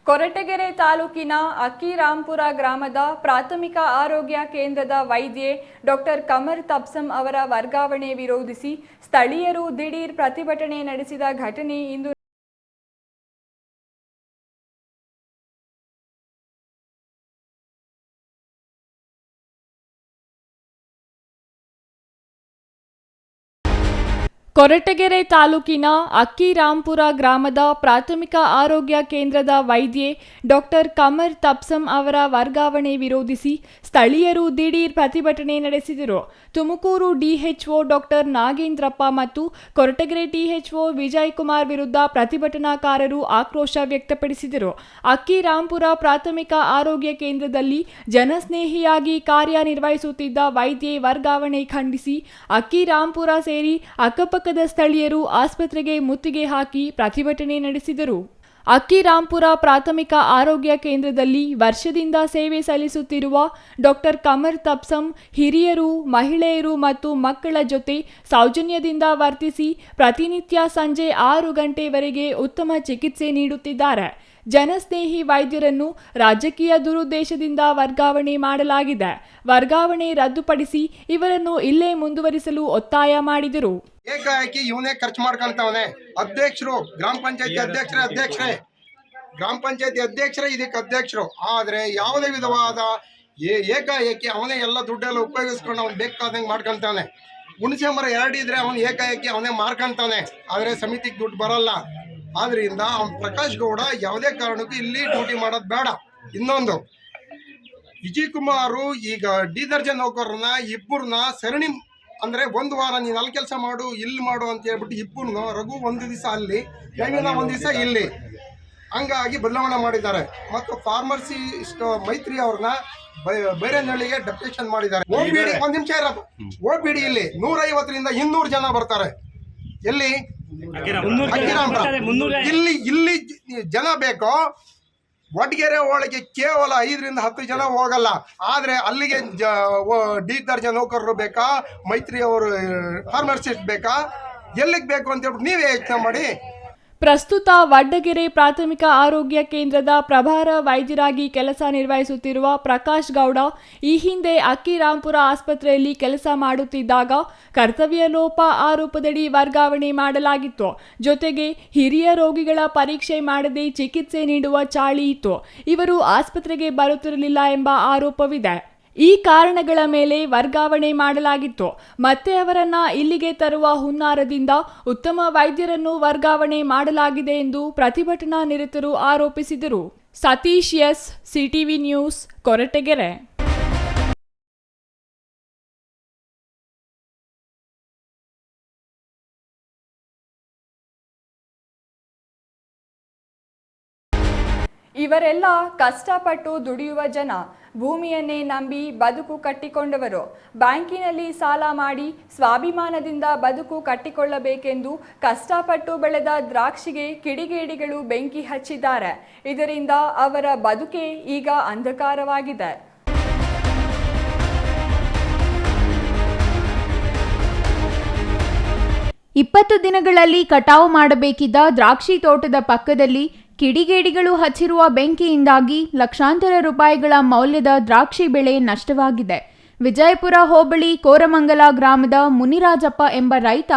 ಕೊರಟಗೆರೆ ತಾಲೂಕಿನ ಅಕ್ಕಿರಾಂಪುರ ಗ್ರಾಮದ ಪ್ರಾಥಮಿಕ ಆರೋಗ್ಯ ಕೇಂದ್ರದ ವೈದ್ಯೆ ಡಾಕ್ಟರ್ ಕಮರ್ ತಬ್ಸಮ್ ಅವರ ವರ್ಗಾವಣೆ ವಿರೋಧಿಸಿ ಸ್ಥಳೀಯರು ದಿಢೀರ್ ಪ್ರತಿಭಟನೆ ನಡೆಸಿದ ಘಟನೆ ಇಂದು ಕೊರಟಗೆರೆ ತಾಲೂಕಿನ ಅಕ್ಕಿರಾಂಪುರ ಗ್ರಾಮದ ಪ್ರಾಥಮಿಕ ಆರೋಗ್ಯ ಕೇಂದ್ರದ ವೈದ್ಯೆ ಡಾಕ್ಟರ್ ಕಮರ್ ತಬ್ಸಮ್ ಅವರ ವರ್ಗಾವಣೆ ವಿರೋಧಿಸಿ ಸ್ಥಳೀಯರು ದಿಢೀರ್ ಪ್ರತಿಭಟನೆ ನಡೆಸಿದರು. ತುಮಕೂರು ಡಿಎಚ್ಒ ಡಾಕ್ಟರ್ ನಾಗೇಂದ್ರಪ್ಪ ಮತ್ತು ಕೊರಟಗೆರೆ ಟಿಎಚ್ಒ ವಿಜಯ್ ಕುಮಾರ್ ವಿರುದ್ಧ ಪ್ರತಿಭಟನಾಕಾರರು ಆಕ್ರೋಶ ವ್ಯಕ್ತಪಡಿಸಿದರು. ಅಕ್ಕಿರಾಂಪುರ ಪ್ರಾಥಮಿಕ ಆರೋಗ್ಯ ಕೇಂದ್ರದಲ್ಲಿ ಜನಸ್ನೇಹಿಯಾಗಿ ಕಾರ್ಯನಿರ್ವಹಿಸುತ್ತಿದ್ದ ವೈದ್ಯೆ ವರ್ಗಾವಣೆ ಖಂಡಿಸಿ ಅಕ್ಕಿರಾಂಪುರ ಸೇರಿ ಅಕ್ಕಪಕ್ಕದ ಸ್ಥಳೀಯರು ಆಸ್ಪತ್ರೆಗೆ ಮುತ್ತಿಗೆ ಹಾಕಿ ಪ್ರತಿಭಟನೆ ನಡೆಸಿದರು. ಅಕ್ಕಿರಾಂಪುರ ಪ್ರಾಥಮಿಕ ಆರೋಗ್ಯ ಕೇಂದ್ರದಲ್ಲಿ ವರ್ಷದಿಂದ ಸೇವೆ ಸಲ್ಲಿಸುತ್ತಿರುವ ಡಾಕ್ಟರ್ ಕಮರ್ ತಬ್ಸಮ್ ಹಿರಿಯರು, ಮಹಿಳೆಯರು ಮತ್ತು ಮಕ್ಕಳ ಜೊತೆ ಸೌಜನ್ಯದಿಂದ ವರ್ತಿಸಿ ಪ್ರತಿನಿತ್ಯ ಸಂಜೆ 6 ಗಂಟೆವರೆಗೆ ಉತ್ತಮ ಚಿಕಿತ್ಸೆ ನೀಡುತ್ತಿದ್ದಾರೆ. ಜನಸ್ನೇಹಿ ವೈದ್ಯರನ್ನು ರಾಜಕೀಯ ದುರುದ್ದೇಶದಿಂದ ವರ್ಗಾವಣೆ ಮಾಡಲಾಗಿದೆ. ವರ್ಗಾವಣೆ ರದ್ದುಪಡಿಸಿ ಇವರನ್ನು ಇಲ್ಲೇ ಮುಂದುವರಿಸಲು ಒತ್ತಾಯ ಮಾಡಿದರು. ಏಕಾಏಕಿ ಇವನೇ ಖರ್ಚು ಮಾಡ್ಕೊಳ್ತಾವನೆ. ಅಧ್ಯಕ್ಷರು, ಗ್ರಾಮ ಪಂಚಾಯತಿ ಅಧ್ಯಕ್ಷರೇ ಗ್ರಾಮ ಪಂಚಾಯತಿ ಅಧ್ಯಕ್ಷರೇ ಇದಕ್ಕೆ ಅಧ್ಯಕ್ಷರು. ಆದರೆ ಯಾವುದೇ ವಿಧವಾದ ಏಕಾಏಕಿ ಅವನೇ ಎಲ್ಲ ದುಡ್ಡೆಲ್ಲ ಉಪಯೋಗಿಸ್ಕೊಂಡು ಅವ್ನು ಬೇಕಾದಂಗೆ ಮಾಡ್ಕೊಂತಾನೆ. ಹುಣಸೆ ಮರ 2 ಇದ್ರೆ ಅವನು ಏಕಾಏಕಿ ಅವನೇ ಮಾರ್ಕೊಂತಾನೆ, ಆದರೆ ಸಮಿತಿಗೆ ದುಡ್ಡು ಬರಲ್ಲ. ಆದ್ರಿಂದ ಅವ್ನು ಪ್ರಕಾಶ್ ಗೌಡ ಯಾವುದೇ ಕಾರಣಕ್ಕೂ ಇಲ್ಲಿ ಡ್ಯೂಟಿ ಮಾಡೋದು ಬೇಡ. ಇನ್ನೊಂದು, ವಿಜಯ್ ಕುಮಾರ್ ಈಗ ಡಿ ದರ್ಜೆ ನೌಕರರನ್ನ ಇಬ್ಬರನ್ನ ಸರಣಿ ಅಂದ್ರೆ 1 ವಾರ ನೀನು ಅಲ್ಲಿ ಕೆಲಸ ಮಾಡು ಇಲ್ಲಿ ಮಾಡು ಅಂತ ಹೇಳ್ಬಿಟ್ಟು ಇಬ್ಬರನ್ನ ರಘು 1 ದಿವಸ ಅಲ್ಲಿ, ನವೀನ 1 ದಿವಸ ಇಲ್ಲಿ, ಹಂಗಾಗಿ ಬದಲಾವಣೆ ಮಾಡಿದ್ದಾರೆ. ಮತ್ತು ಫಾರ್ಮಸಿಸ್ಟ್ ಮೈತ್ರಿ ಅವ್ರನ್ನ ಬೈರನಹಳ್ಳಿಗೆ ಡೆಪ್ಯುಟೇಷನ್ ಮಾಡಿದ್ದಾರೆ. ಓಬಿಡಿ 1 ನಿಮಿಷ ಇರಪ್ಪ, ಓಬಿಡಿ ಇಲ್ಲಿ 150ರಿಂದ 200 ಜನ ಬರ್ತಾರೆ. ಎಲ್ಲಿ ಇಲ್ಲಿ ಜನ ಬೇಕೋ. ವಡ್ಗೆರೆ ಒಳಗೆ ಕೇವಲ 5ರಿಂದ 10 ಜನ ಹೋಗಲ್ಲ. ಆದ್ರೆ ಅಲ್ಲಿಗೆ ಡಿ ದರ್ಜೆ ನೌಕರರು ಬೇಕಾ, ಮೈತ್ರಿ ಅವರು ಫಾರ್ಮಸಿಸ್ಟ್ ಬೇಕಾ, ಎಲ್ಲಿಗೆ ಬೇಕು ಅಂತ ಹೇಳ್ಬಿಟ್ಟು ನೀವೇ ಯೋಚನೆ ಮಾಡಿ. ಪ್ರಸ್ತುತ ವಡ್ಡಗೆರೆ ಪ್ರಾಥಮಿಕ ಆರೋಗ್ಯ ಕೇಂದ್ರದ ಪ್ರಭಾರ ವೈದ್ಯರಾಗಿ ಕೆಲಸ ನಿರ್ವಹಿಸುತ್ತಿರುವ ಪ್ರಕಾಶ್ ಗೌಡ ಈ ಹಿಂದೆ ಅಕ್ಕಿರಾಂಪುರ ಆಸ್ಪತ್ರೆಯಲ್ಲಿ ಕೆಲಸ ಮಾಡುತ್ತಿದ್ದಾಗ ಕರ್ತವ್ಯ ಲೋಪ ಆರೋಪದಡಿ ವರ್ಗಾವಣೆ ಮಾಡಲಾಗಿತ್ತು. ಜೊತೆಗೆ ಹಿರಿಯ ರೋಗಿಗಳ ಪರೀಕ್ಷೆ ಮಾಡದೆ ಚಿಕಿತ್ಸೆ ನೀಡುವ ಚಾಳಿ ಇತ್ತು. ಇವರು ಆಸ್ಪತ್ರೆಗೆ ಬರುತ್ತಿರಲಿಲ್ಲ ಎಂಬ ಆರೋಪವಿದೆ. ಈ ಕಾರಣಗಳ ಮೇಲೆ ವರ್ಗಾವಣೆ ಮಾಡಲಾಗಿತ್ತು. ಮತ್ತೆ ಅವರನ್ನ ಇಲ್ಲಿಗೆ ತರುವ ಹುನ್ನಾರದಿಂದ ಉತ್ತಮ ವೈದ್ಯರನ್ನು ವರ್ಗಾವಣೆ ಮಾಡಲಾಗಿದೆ ಎಂದು ಪ್ರತಿಭಟನಾ ನಿರತರು ಆರೋಪಿಸಿದರು. Satish S, CTV news, Koratagere. ಇವರೆಲ್ಲ ಕಷ್ಟಪಟ್ಟು ದುಡಿಯುವ ಜನ, ಭೂಮಿಯನ್ನೇ ನಂಬಿ ಬದುಕು ಕಟ್ಟಿಕೊಂಡವರು. ಬ್ಯಾಂಕಿನಲ್ಲಿ ಸಾಲ ಮಾಡಿ ಸ್ವಾಭಿಮಾನದಿಂದ ಬದುಕು ಕಟ್ಟಿಕೊಳ್ಳಬೇಕೆಂದು ಕಷ್ಟಪಟ್ಟು ಬೆಳೆದ ದ್ರಾಕ್ಷಿಗೆ ಕಿಡಿಗೇಡಿಗಳು ಬೆಂಕಿ ಹಚ್ಚಿದ್ದಾರೆ. ಇದರಿಂದ ಅವರ ಬದುಕೇ ಈಗ ಅಂಧಕಾರವಾಗಿದೆ. ಇಪ್ಪತ್ತು ದಿನಗಳಲ್ಲಿ ಕಟಾವು ಮಾಡಬೇಕಿದ್ದ ದ್ರಾಕ್ಷಿ ತೋಟದ ಪಕ್ಕದಲ್ಲಿ ಕಿಡಿಗೇಡಿಗಳು ಹಚ್ಚಿರುವ ಬೆಂಕಿಯಿಂದಾಗಿ ಲಕ್ಷಾಂತರ ರೂಪಾಯಿಗಳ ಮೌಲ್ಯದ ದ್ರಾಕ್ಷಿ ಬೆಳೆ ನಷ್ಟವಾಗಿದೆ. ವಿಜಯಪುರ ಹೋಬಳಿ ಕೋರಮಂಗಲ ಗ್ರಾಮದ ಮುನಿರಾಜಪ್ಪ ಎಂಬ ರೈತ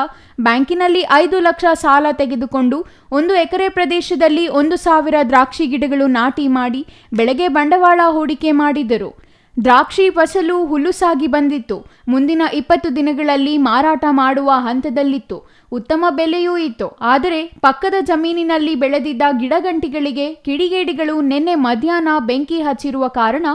ಬ್ಯಾಂಕಿನಲ್ಲಿ 5 ಲಕ್ಷ ಸಾಲ ತೆಗೆದುಕೊಂಡು 1 ಎಕರೆ ಪ್ರದೇಶದಲ್ಲಿ 1,000 ದ್ರಾಕ್ಷಿ ಗಿಡಗಳು ನಾಟಿ ಮಾಡಿ ಬೆಳೆಗೆ ಬಂಡವಾಳ ಹೂಡಿಕೆ ಮಾಡಿದರು. ದ್ರಾಕ್ಷಿ ಫಸಲು ಹುಲುಸಾಗಿ ಬಂದಿತ್ತು. ಮುಂದಿನ 20 ದಿನಗಳಲ್ಲಿ ಮಾರಾಟ ಮಾಡುವ ಹಂತದಲ್ಲಿತ್ತು. ಉತ್ತಮ ಬೆಲೆಯೂ ಇತ್ತು. ಆದರೆ ಪಕ್ಕದ ಜಮೀನಿನಲ್ಲಿ ಬೆಳೆದಿದ್ದ ಗಿಡಗಂಟಿಗಳಿಗೆ ಕಿಡಿಗೇಡಿಗಳು ನಿನ್ನೆ ಮಧ್ಯಾಹ್ನ ಬೆಂಕಿ ಹಚ್ಚಿರುವ ಕಾರಣ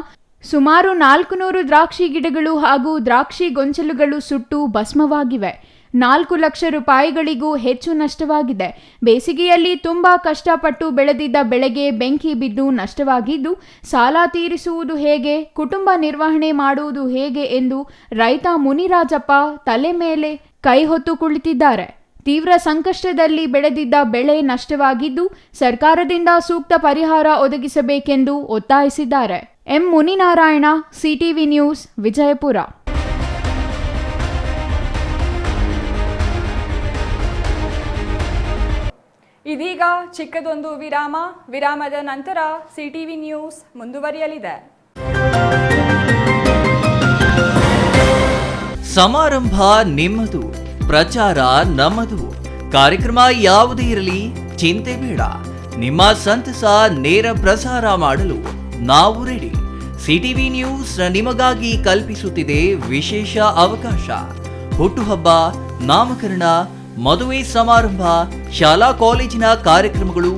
ಸುಮಾರು 400 ದ್ರಾಕ್ಷಿ ಗಿಡಗಳು ಹಾಗೂ ದ್ರಾಕ್ಷಿ ಗೊಂಚಲುಗಳು ಸುಟ್ಟು ಭಸ್ಮವಾಗಿವೆ. 4 ಲಕ್ಷ ರೂಪಾಯಿಗಳಿಗೂ ಹೆಚ್ಚು ನಷ್ಟವಾಗಿದೆ. ಬೇಸಿಗೆಯಲ್ಲಿ ತುಂಬಾ ಕಷ್ಟಪಟ್ಟು ಬೆಳೆದಿದ್ದ ಬೆಳೆಗೆ ಬೆಂಕಿ ಬಿದ್ದು ನಷ್ಟವಾಗಿದ್ದು, ಸಾಲ ತೀರಿಸುವುದು ಹೇಗೆ, ಕುಟುಂಬ ನಿರ್ವಹಣೆ ಮಾಡುವುದು ಹೇಗೆ ಎಂದು ರೈತ ಮುನಿರಾಜಪ್ಪ ತಲೆ ಮೇಲೆ ಕೈ ಹೊತ್ತು ಕುಳಿತಿದ್ದಾರೆ. ತೀವ್ರ ಸಂಕಷ್ಟದಲ್ಲಿ ಬೆಳೆದಿದ್ದ ಬೆಳೆ ನಷ್ಟವಾಗಿದ್ದು, ಸರ್ಕಾರದಿಂದ ಸೂಕ್ತ ಪರಿಹಾರ ಒದಗಿಸಬೇಕೆಂದು ಒತ್ತಾಯಿಸಿದ್ದಾರೆ. M Muninarayana, CTV news, Vijayapura. ಇದೀಗ ಚಿಕ್ಕದೊಂದು ವಿರಾಮ. ವಿರಾಮದ ನಂತರ ಸಿಟಿವಿ ನ್ಯೂಸ್ ಮುಂದುವರಿಯಲಿದೆ. ಸಮಾರಂಭ ನಿಮ್ಮದು, ಪ್ರಚಾರ ನಮ್ಮದು. ಕಾರ್ಯಕ್ರಮ ಯಾವುದೇ ಇರಲಿ ಚಿಂತೆ ಬೇಡ. ನಿಮ್ಮ ಸಂತಸ ನೇರ ಪ್ರಸಾರ ಮಾಡಲು ನಾವು ರೆಡಿ. ಸಿಟಿವಿ ನ್ಯೂಸ್ ನಿಮಗಾಗಿ ಕಲ್ಪಿಸುತ್ತಿದೆ ವಿಶೇಷ ಅವಕಾಶ. ಹುಟ್ಟುಹಬ್ಬ, ನಾಮಕರಣ, ಮದುವೆ ಸಮಾರಂಭ, ಶಾಲಾ ಕಾಲೇಜಿನ ಕಾರ್ಯಕ್ರಮಗಳು,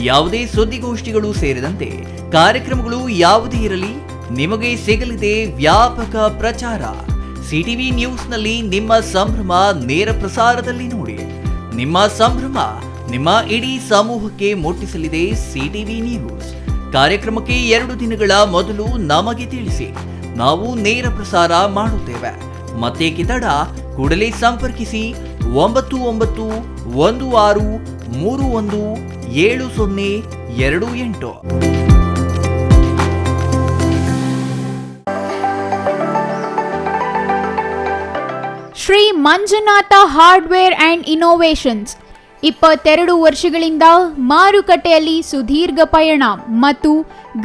ಯಾವುದೇ ಸುದ್ದಿಗೋಷ್ಠಿಗಳು ಸೇರಿದಂತೆ ಕಾರ್ಯಕ್ರಮಗಳು ಯಾವುದೇ ಇರಲಿ ನಿಮಗೆ ಸಿಗಲಿದೆ ವ್ಯಾಪಕ ಪ್ರಚಾರ. ಸಿಟಿವಿ ನ್ಯೂಸ್ನಲ್ಲಿ ನಿಮ್ಮ ಸಂಭ್ರಮ ನೇರ ಪ್ರಸಾರದಲ್ಲಿ ನೋಡಿ. ನಿಮ್ಮ ಸಂಭ್ರಮ ನಿಮ್ಮ ಇಡೀ ಸಮೂಹಕ್ಕೆ ಮುಟ್ಟಿಸಲಿದೆ ಸಿಟಿವಿ ನ್ಯೂಸ್. ಕಾರ್ಯಕ್ರಮಕ್ಕೆ 2 ದಿನಗಳ ಮೊದಲು ನಮಗೆ ತಿಳಿಸಿ, ನಾವು ನೇರ ಪ್ರಸಾರ ಮಾಡುತ್ತೇವೆ. ಮತ್ತೆ ಕಿತಡ ಕೂಡಲೇ ಸಂಪರ್ಕಿಸಿ 9916317028. Shri Manjunatha hardware and innovations 22 ವರ್ಷಗಳಿಂದ ಮಾರುಕಟ್ಟೆಯಲ್ಲಿ ಸುದೀರ್ಘ ಪಯಣ ಮತ್ತು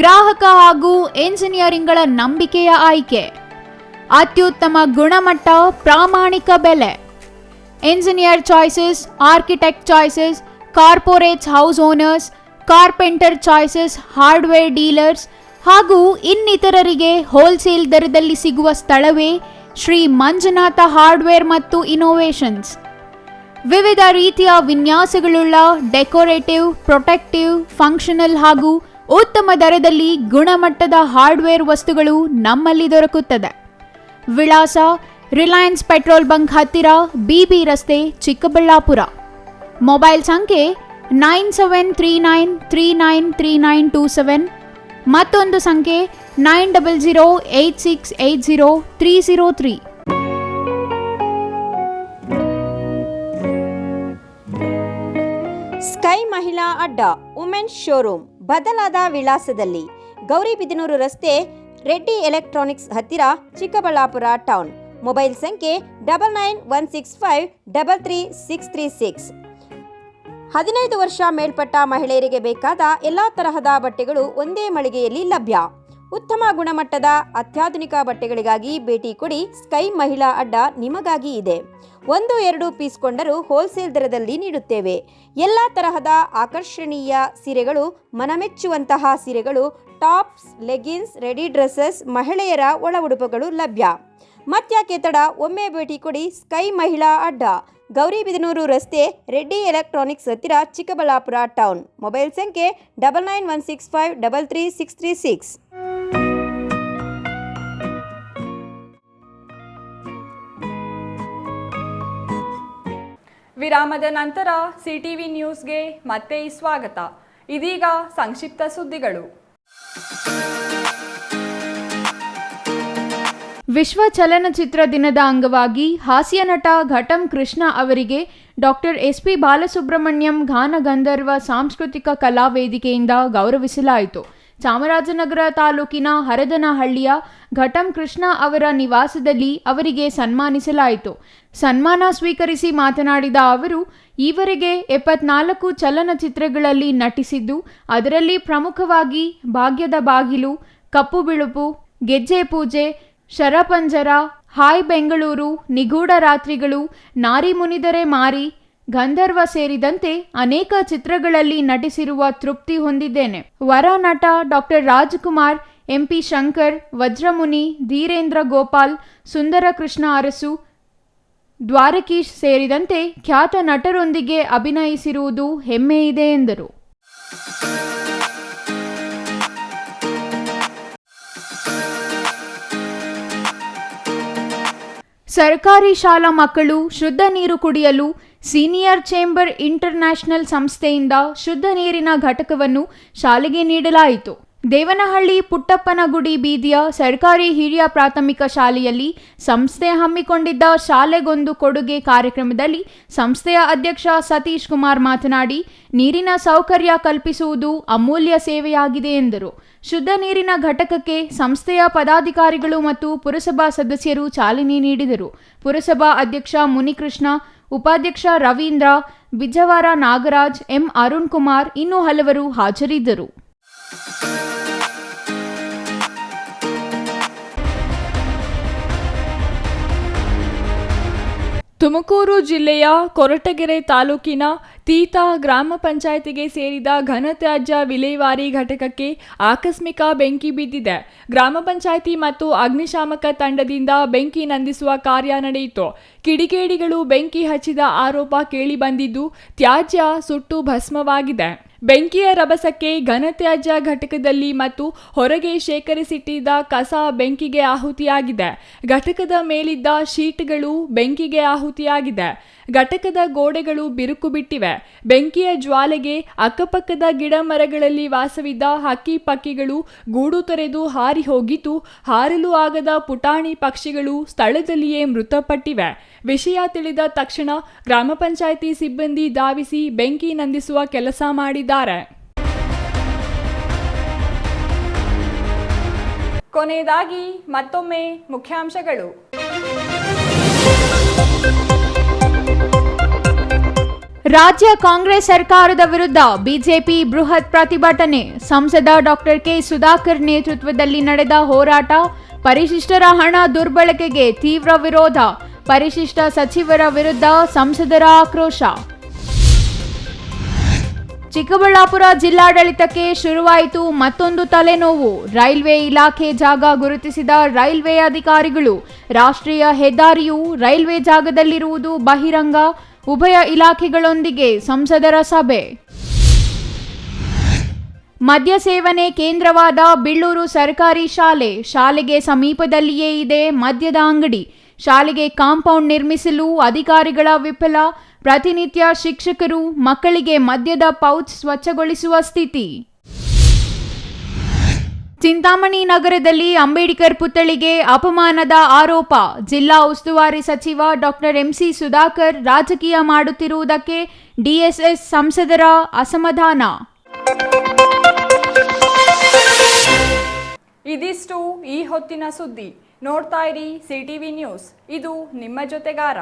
ಗ್ರಾಹಕ ಹಾಗೂ ಎಂಜಿನಿಯರಿಂಗ್ಗಳ ನಂಬಿಕೆಯ ಆಯ್ಕೆ. ಅತ್ಯುತ್ತಮ ಗುಣಮಟ್ಟ, ಪ್ರಾಮಾಣಿಕ ಬೆಲೆ. Engineer choices, architect choices, corporates, house owners, carpenter choices, hardware dealers, ಹಾಗೂ ಇನ್ನಿತರರಿಗೆ ಹೋಲ್ಸೇಲ್ ದರದಲ್ಲಿ ಸಿಗುವ ಸ್ಥಳವೇ ಶ್ರೀ ಮಂಜುನಾಥ ಹಾರ್ಡ್ವೇರ್ ಮತ್ತು ಇನೋವೇಷನ್ಸ್. ವಿವಿಧ ರೀತಿಯ ವಿನ್ಯಾಸಗಳುಳ್ಳ ಡೆಕೋರೇಟಿವ್, ಪ್ರೊಟೆಕ್ಟಿವ್, ಫಂಕ್ಷನಲ್ ಹಾಗೂ ಉತ್ತಮ ದರದಲ್ಲಿ ಗುಣಮಟ್ಟದ ಹಾರ್ಡ್ವೇರ್ ವಸ್ತುಗಳು ನಮ್ಮಲ್ಲಿ ದೊರಕುತ್ತದೆ. ವಿಳಾಸ ರಿಲಯನ್ಸ್ ಪೆಟ್ರೋಲ್ ಬಂಕ್ ಹತ್ತಿರ, ಬಿಬಿ ರಸ್ತೆ, ಚಿಕ್ಕಬಳ್ಳಾಪುರ. ಮೊಬೈಲ್ ಸಂಖ್ಯೆ 9739393927, ಮತ್ತೊಂದು ಸಂಖ್ಯೆ 9008680303. ಸ್ಕೈ ಮಹಿಳಾ ಅಡ್ಡ ವುಮೆನ್ಸ್ ಶೋರೂಮ್ ಬದಲಾದ ವಿಳಾಸದಲ್ಲಿ, ಗೌರಿಬಿದನೂರು ರಸ್ತೆ, ರೆಡ್ಡಿ ಎಲೆಕ್ಟ್ರಾನಿಕ್ಸ್ ಹತ್ತಿರ, ಚಿಕ್ಕಬಳ್ಳಾಪುರ ಟೌನ್. ಮೊಬೈಲ್ ಸಂಖ್ಯೆ 9916533636. 15 ವರ್ಷ ಮೇಲ್ಪಟ್ಟ ಮಹಿಳೆಯರಿಗೆ ಬೇಕಾದ ಎಲ್ಲ ತರಹದ ಬಟ್ಟೆಗಳು ಒಂದೇ ಮಳಿಗೆಯಲ್ಲಿ ಲಭ್ಯ. ಉತ್ತಮ ಗುಣಮಟ್ಟದ ಅತ್ಯಾಧುನಿಕ ಬಟ್ಟೆಗಳಿಗಾಗಿ ಭೇಟಿ ಕೊಡಿ. ಸ್ಕೈ ಮಹಿಳಾ ಅಡ್ಡ ನಿಮಗಾಗಿ ಇದೆ. 1-2 ಪೀಸ್ ಕೊಂಡರೂ ಹೋಲ್ಸೇಲ್ ದರದಲ್ಲಿ ನೀಡುತ್ತೇವೆ. ಎಲ್ಲ ತರಹದ ಆಕರ್ಷಣೀಯ ಸೀರೆಗಳು, ಮನಮೆಚ್ಚುವಂತಹ ಸೀರೆಗಳು, ಟಾಪ್ಸ್, ಲೆಗಿನ್ಸ್, ರೆಡಿ ಡ್ರೆಸ್ಸಸ್, ಮಹಿಳೆಯರ ಒಳ ಉಡುಪುಗಳು ಲಭ್ಯ. ಮತ್ಯಾಕೆ ತಡ, ಒಮ್ಮೆ ಭೇಟಿ ಕೊಡಿ. ಸ್ಕೈ ಮಹಿಳಾ ಅಡ್ಡ, ಗೌರಿಬಿದನೂರು ರಸ್ತೆ, ರೆಡ್ಡಿ ಎಲೆಕ್ಟ್ರಾನಿಕ್ಸ್ ಹತ್ತಿರ, ಚಿಕ್ಕಬಳ್ಳಾಪುರ ಟೌನ್. ಮೊಬೈಲ್ ಸಂಖ್ಯೆ 9916533636. ವಿರಾಮದ ನಂತರ ಸಿಟಿವಿ ನ್ಯೂಸ್ಗೆ ಮತ್ತೆ ಸ್ವಾಗತ. ಇದೀಗ ಸಂಕ್ಷಿಪ್ತ ಸುದ್ದಿಗಳು. ವಿಶ್ವ ಚಲನಚಿತ್ರ ದಿನದ ಅಂಗವಾಗಿ ಹಾಸ್ಯ ನಟ ಘಟಂ ಕೃಷ್ಣ ಅವರಿಗೆ ಡಾಕ್ಟರ್ ಎಸ್.ಪಿ. ಬಾಲಸುಬ್ರಹ್ಮಣ್ಯಂ ಗಾನ ಗಂಧರ್ವ ಸಾಂಸ್ಕೃತಿಕ ಕಲಾ ವೇದಿಕೆಯಿಂದ ಗೌರವಿಸಲಾಯಿತು. ಚಾಮರಾಜನಗರ ತಾಲೂಕಿನ ಹರದನಹಳ್ಳಿಯ ಘಟಂ ಕೃಷ್ಣ ಅವರ ನಿವಾಸದಲ್ಲಿ ಅವರಿಗೆ ಸನ್ಮಾನಿಸಲಾಯಿತು. ಸನ್ಮಾನ ಸ್ವೀಕರಿಸಿ ಮಾತನಾಡಿದ ಅವರು, ಈವರೆಗೆ 74 ಚಲನಚಿತ್ರಗಳಲ್ಲಿ ನಟಿಸಿದ್ದು, ಅದರಲ್ಲಿ ಪ್ರಮುಖವಾಗಿ ಭಾಗ್ಯದ ಬಾಗಿಲು, ಕಪ್ಪು ಬಿಳುಪು, ಗೆಜ್ಜೆ ಪೂಜೆ, ಶರಪಂಜರ, ಹಾಯ್ ಬೆಂಗಳೂರು, ನಿಗೂಢ ರಾತ್ರಿಗಳು, ನಾರಿ ಮುನಿದರೆ ಮಾರಿ, ಗಂಧರ್ವ ಸೇರಿದಂತೆ ಅನೇಕ ಚಿತ್ರಗಳಲ್ಲಿ ನಟಿಸಿರುವ ತೃಪ್ತಿ ಹೊಂದಿದ್ದೇನೆ. ವರ ನಟ ಡಾಕ್ಟರ್ ರಾಜ್ಕುಮಾರ್, ಎಂಪಿ ಶಂಕರ್, ವಜ್ರಮುನಿ, ಧೀರೇಂದ್ರ ಗೋಪಾಲ್, ಸುಂದರ ಕೃಷ್ಣ ಅರಸು, ದ್ವಾರಕೀಶ್ ಸೇರಿದಂತೆ ಖ್ಯಾತ ನಟರೊಂದಿಗೆ ಅಭಿನಯಿಸಿರುವುದು ಹೆಮ್ಮೆಯಿದೆ ಎಂದರು. ಸರ್ಕಾರಿ ಶಾಲಾ ಮಕ್ಕಳು ಶುದ್ಧ ನೀರು ಕುಡಿಯಲು ಸೀನಿಯರ್ ಚೇಂಬರ್ ಇಂಟರ್ನ್ಯಾಷನಲ್ ಸಂಸ್ಥೆಯಿಂದ ಶುದ್ಧ ನೀರಿನ ಘಟಕವನ್ನು ಶಾಲೆಗೆ ನೀಡಲಾಯಿತು. ದೇವನಹಳ್ಳಿ ಪುಟ್ಟಪ್ಪನಗುಡಿ ಬೀದಿಯ ಸರ್ಕಾರಿ ಹಿರಿಯ ಪ್ರಾಥಮಿಕ ಶಾಲೆಯಲ್ಲಿ ಸಂಸ್ಥೆ ಹಮ್ಮಿಕೊಂಡಿದ್ದ ಶಾಲೆಗೊಂದು ಕೊಡುಗೆ ಕಾರ್ಯಕ್ರಮದಲ್ಲಿ ಸಂಸ್ಥೆಯ ಅಧ್ಯಕ್ಷ ಸತೀಶ್ ಕುಮಾರ್ ಮಾತನಾಡಿ, ನೀರಿನ ಸೌಕರ್ಯ ಕಲ್ಪಿಸುವುದು ಅಮೂಲ್ಯ ಸೇವೆಯಾಗಿದೆ ಎಂದರು. ಶುದ್ಧ ನೀರಿನ ಘಟಕಕ್ಕೆ ಸಂಸ್ಥೆಯ ಪದಾಧಿಕಾರಿಗಳು ಮತ್ತು ಪುರಸಭಾ ಸದಸ್ಯರು ಚಾಲನೆ ನೀಡಿದರು. ಪುರಸಭಾ ಅಧ್ಯಕ್ಷ ಮುನಿಕೃಷ್ಣ, ಉಪಾಧ್ಯಕ್ಷ ರವೀಂದ್ರ, ಬಿಜವಾರ ನಾಗರಾಜ್, ಎಂ ಅರುಣ್ ಕುಮಾರ್ ಇನ್ನೂ ಹಲವರು ಹಾಜರಿದ್ದರು. ತುಮಕೂರು ಜಿಲ್ಲೆಯ ಕೊರಟಗೆರೆ ತಾಲೂಕಿನ ತೀತಾ ಗ್ರಾಮ ಪಂಚಾಯತಿಗೆ ಸೇರಿದ ಘನತ್ಯಾಜ್ಯ ವಿಲೇವಾರಿ ಘಟಕಕ್ಕೆ ಆಕಸ್ಮಿಕ ಬೆಂಕಿ ಬಿದ್ದಿದೆ. ಗ್ರಾಮ ಪಂಚಾಯತಿ ಮತ್ತು ಅಗ್ನಿಶಾಮಕ ತಂಡದಿಂದ ಬೆಂಕಿ ನಂದಿಸುವ ಕಾರ್ಯ ನಡೆಯಿತು. ಕಿಡಿಗೇಡಿಗಳು ಬೆಂಕಿ ಹಚ್ಚಿದ ಆರೋಪ ಕೇಳಿಬಂದಿದ್ದು, ತ್ಯಾಜ್ಯ ಸುಟ್ಟು ಭಸ್ಮವಾಗಿದೆ. ಬೆಂಕಿಯ ರಭಸಕ್ಕೆ ಘನತ್ಯಾಜ್ಯ ಘಟಕದಲ್ಲಿ ಮತ್ತು ಹೊರಗೆ ಶೇಖರಿಸಿಟ್ಟಿದ್ದ ಕಸ ಬೆಂಕಿಗೆ ಆಹುತಿಯಾಗಿದೆ. ಘಟಕದ ಮೇಲಿದ್ದ ಶೀಟ್ಗಳು ಬೆಂಕಿಗೆ ಆಹುತಿಯಾಗಿದೆ. ಘಟಕದ ಗೋಡೆಗಳು ಬಿರುಕು ಬಿಟ್ಟಿವೆ. ಬೆಂಕಿಯ ಜ್ವಾಲೆಗೆ ಅಕ್ಕಪಕ್ಕದ ಗಿಡ ಮರಗಳಲ್ಲಿ ವಾಸವಿದ್ದ ಹಕ್ಕಿ ಪಕ್ಕಿಗಳು ಗೂಡು ತೊರೆದು ಹಾರಿ ಹೋಗಿದ್ದು, ಹಾರಲು ಆಗದ ಪುಟಾಣಿ ಪಕ್ಷಿಗಳು ಸ್ಥಳದಲ್ಲಿಯೇ ಮೃತಪಟ್ಟಿವೆ. ವಿಷಯ ತಿಳಿದ ತಕ್ಷಣ ಗ್ರಾಮ ಪಂಚಾಯಿತಿ ಸಿಬ್ಬಂದಿ ಧಾವಿಸಿ ಬೆಂಕಿ ನಂದಿಸುವ ಕೆಲಸ ಮಾಡಿದ್ದಾರೆ. ಕೊನೆಯದಾಗಿ ಮತ್ತೊಮ್ಮೆ ಮುಖ್ಯಾಂಶಗಳು. ರಾಜ್ಯ ಕಾಂಗ್ರೆಸ್ ಸರ್ಕಾರದ ವಿರುದ್ಧ ಬಿಜೆಪಿ ಬೃಹತ್ ಪ್ರತಿಭಟನೆ. ಸಂಸದ ಡಾಕ್ಟರ್ ಕೆ ಸುಧಾಕರ್ ನೇತೃತ್ವದಲ್ಲಿ ನಡೆದ ಹೋರಾಟ. ಪರಿಶಿಷ್ಟರ ಹಣ ದುರ್ಬಳಕೆಗೆ ತೀವ್ರ ವಿರೋಧ. ಪರಿಶಿಷ್ಟ ಸಚಿವರ ವಿರುದ್ಧ ಸಂಸದರ ಆಕ್ರೋಶ. ಚಿಕ್ಕಬಳ್ಳಾಪುರ ಜಿಲ್ಲಾಡಳಿತಕ್ಕೆ ಶುರುವಾಯಿತು ಮತ್ತೊಂದು ತಲೆನೋವು. ರೈಲ್ವೆ ಇಲಾಖೆ ಜಾಗ ಗುರುತಿಸಿದ ರೈಲ್ವೆ ಅಧಿಕಾರಿಗಳು. ರಾಷ್ಟ್ರೀಯ ಹೆದ್ದಾರಿಯು ರೈಲ್ವೆ ಜಾಗದಲ್ಲಿರುವುದು ಬಹಿರಂಗ. ಉಭಯ ಇಲಾಖೆಗಳೊಂದಿಗೆ ಸಂಸದರ ಸಭೆ. ಮದ್ಯ ಸೇವನೆ ಕೇಂದ್ರವಾದ ಬಿಳ್ಳೂರು ಸರ್ಕಾರಿ ಶಾಲೆಗೆ ಸಮೀಪದಲ್ಲಿಯೇ ಇದೆ ಮದ್ಯದ ಅಂಗಡಿ. ಶಾಲೆಗೆ ಕಾಂಪೌಂಡ್ ನಿರ್ಮಿಸಲು ಅಧಿಕಾರಿಗಳ ವಿಫಲ. ಪ್ರತಿನಿತ್ಯ ಶಿಕ್ಷಕರು ಮಕ್ಕಳಿಗೆ ಮದ್ಯದ ಪೌಚ್ ಸ್ವಚ್ಛಗೊಳಿಸುವ ಸ್ಥಿತಿ. ಚಿಂತಾಮಣಿ ನಗರದಲ್ಲಿ ಅಂಬೇಡ್ಕರ್ ಪುತ್ಥಳಿಗೆ ಅಪಮಾನದ ಆರೋಪ. ಜಿಲ್ಲಾ ಉಸ್ತುವಾರಿ ಸಚಿವ ಡಾಕ್ಟರ್ ಎಂಸಿ ಸುಧಾಕರ್ ರಾಜಕೀಯ ಮಾಡುತ್ತಿರುವುದಕ್ಕೆ ಡಿಎಸ್ಎಸ್ ಸಂಸದರ ಅಸಮಾಧಾನ. ಇದಿಷ್ಟು ಈ ಹೊತ್ತಿನ ಸುದ್ದಿ. ನೋಡ್ತಾ ಇರಿ ಸಿಟಿವಿ ನ್ಯೂಸ್, ಇದು ನಿಮ್ಮ ಜೊತೆಗಾರ.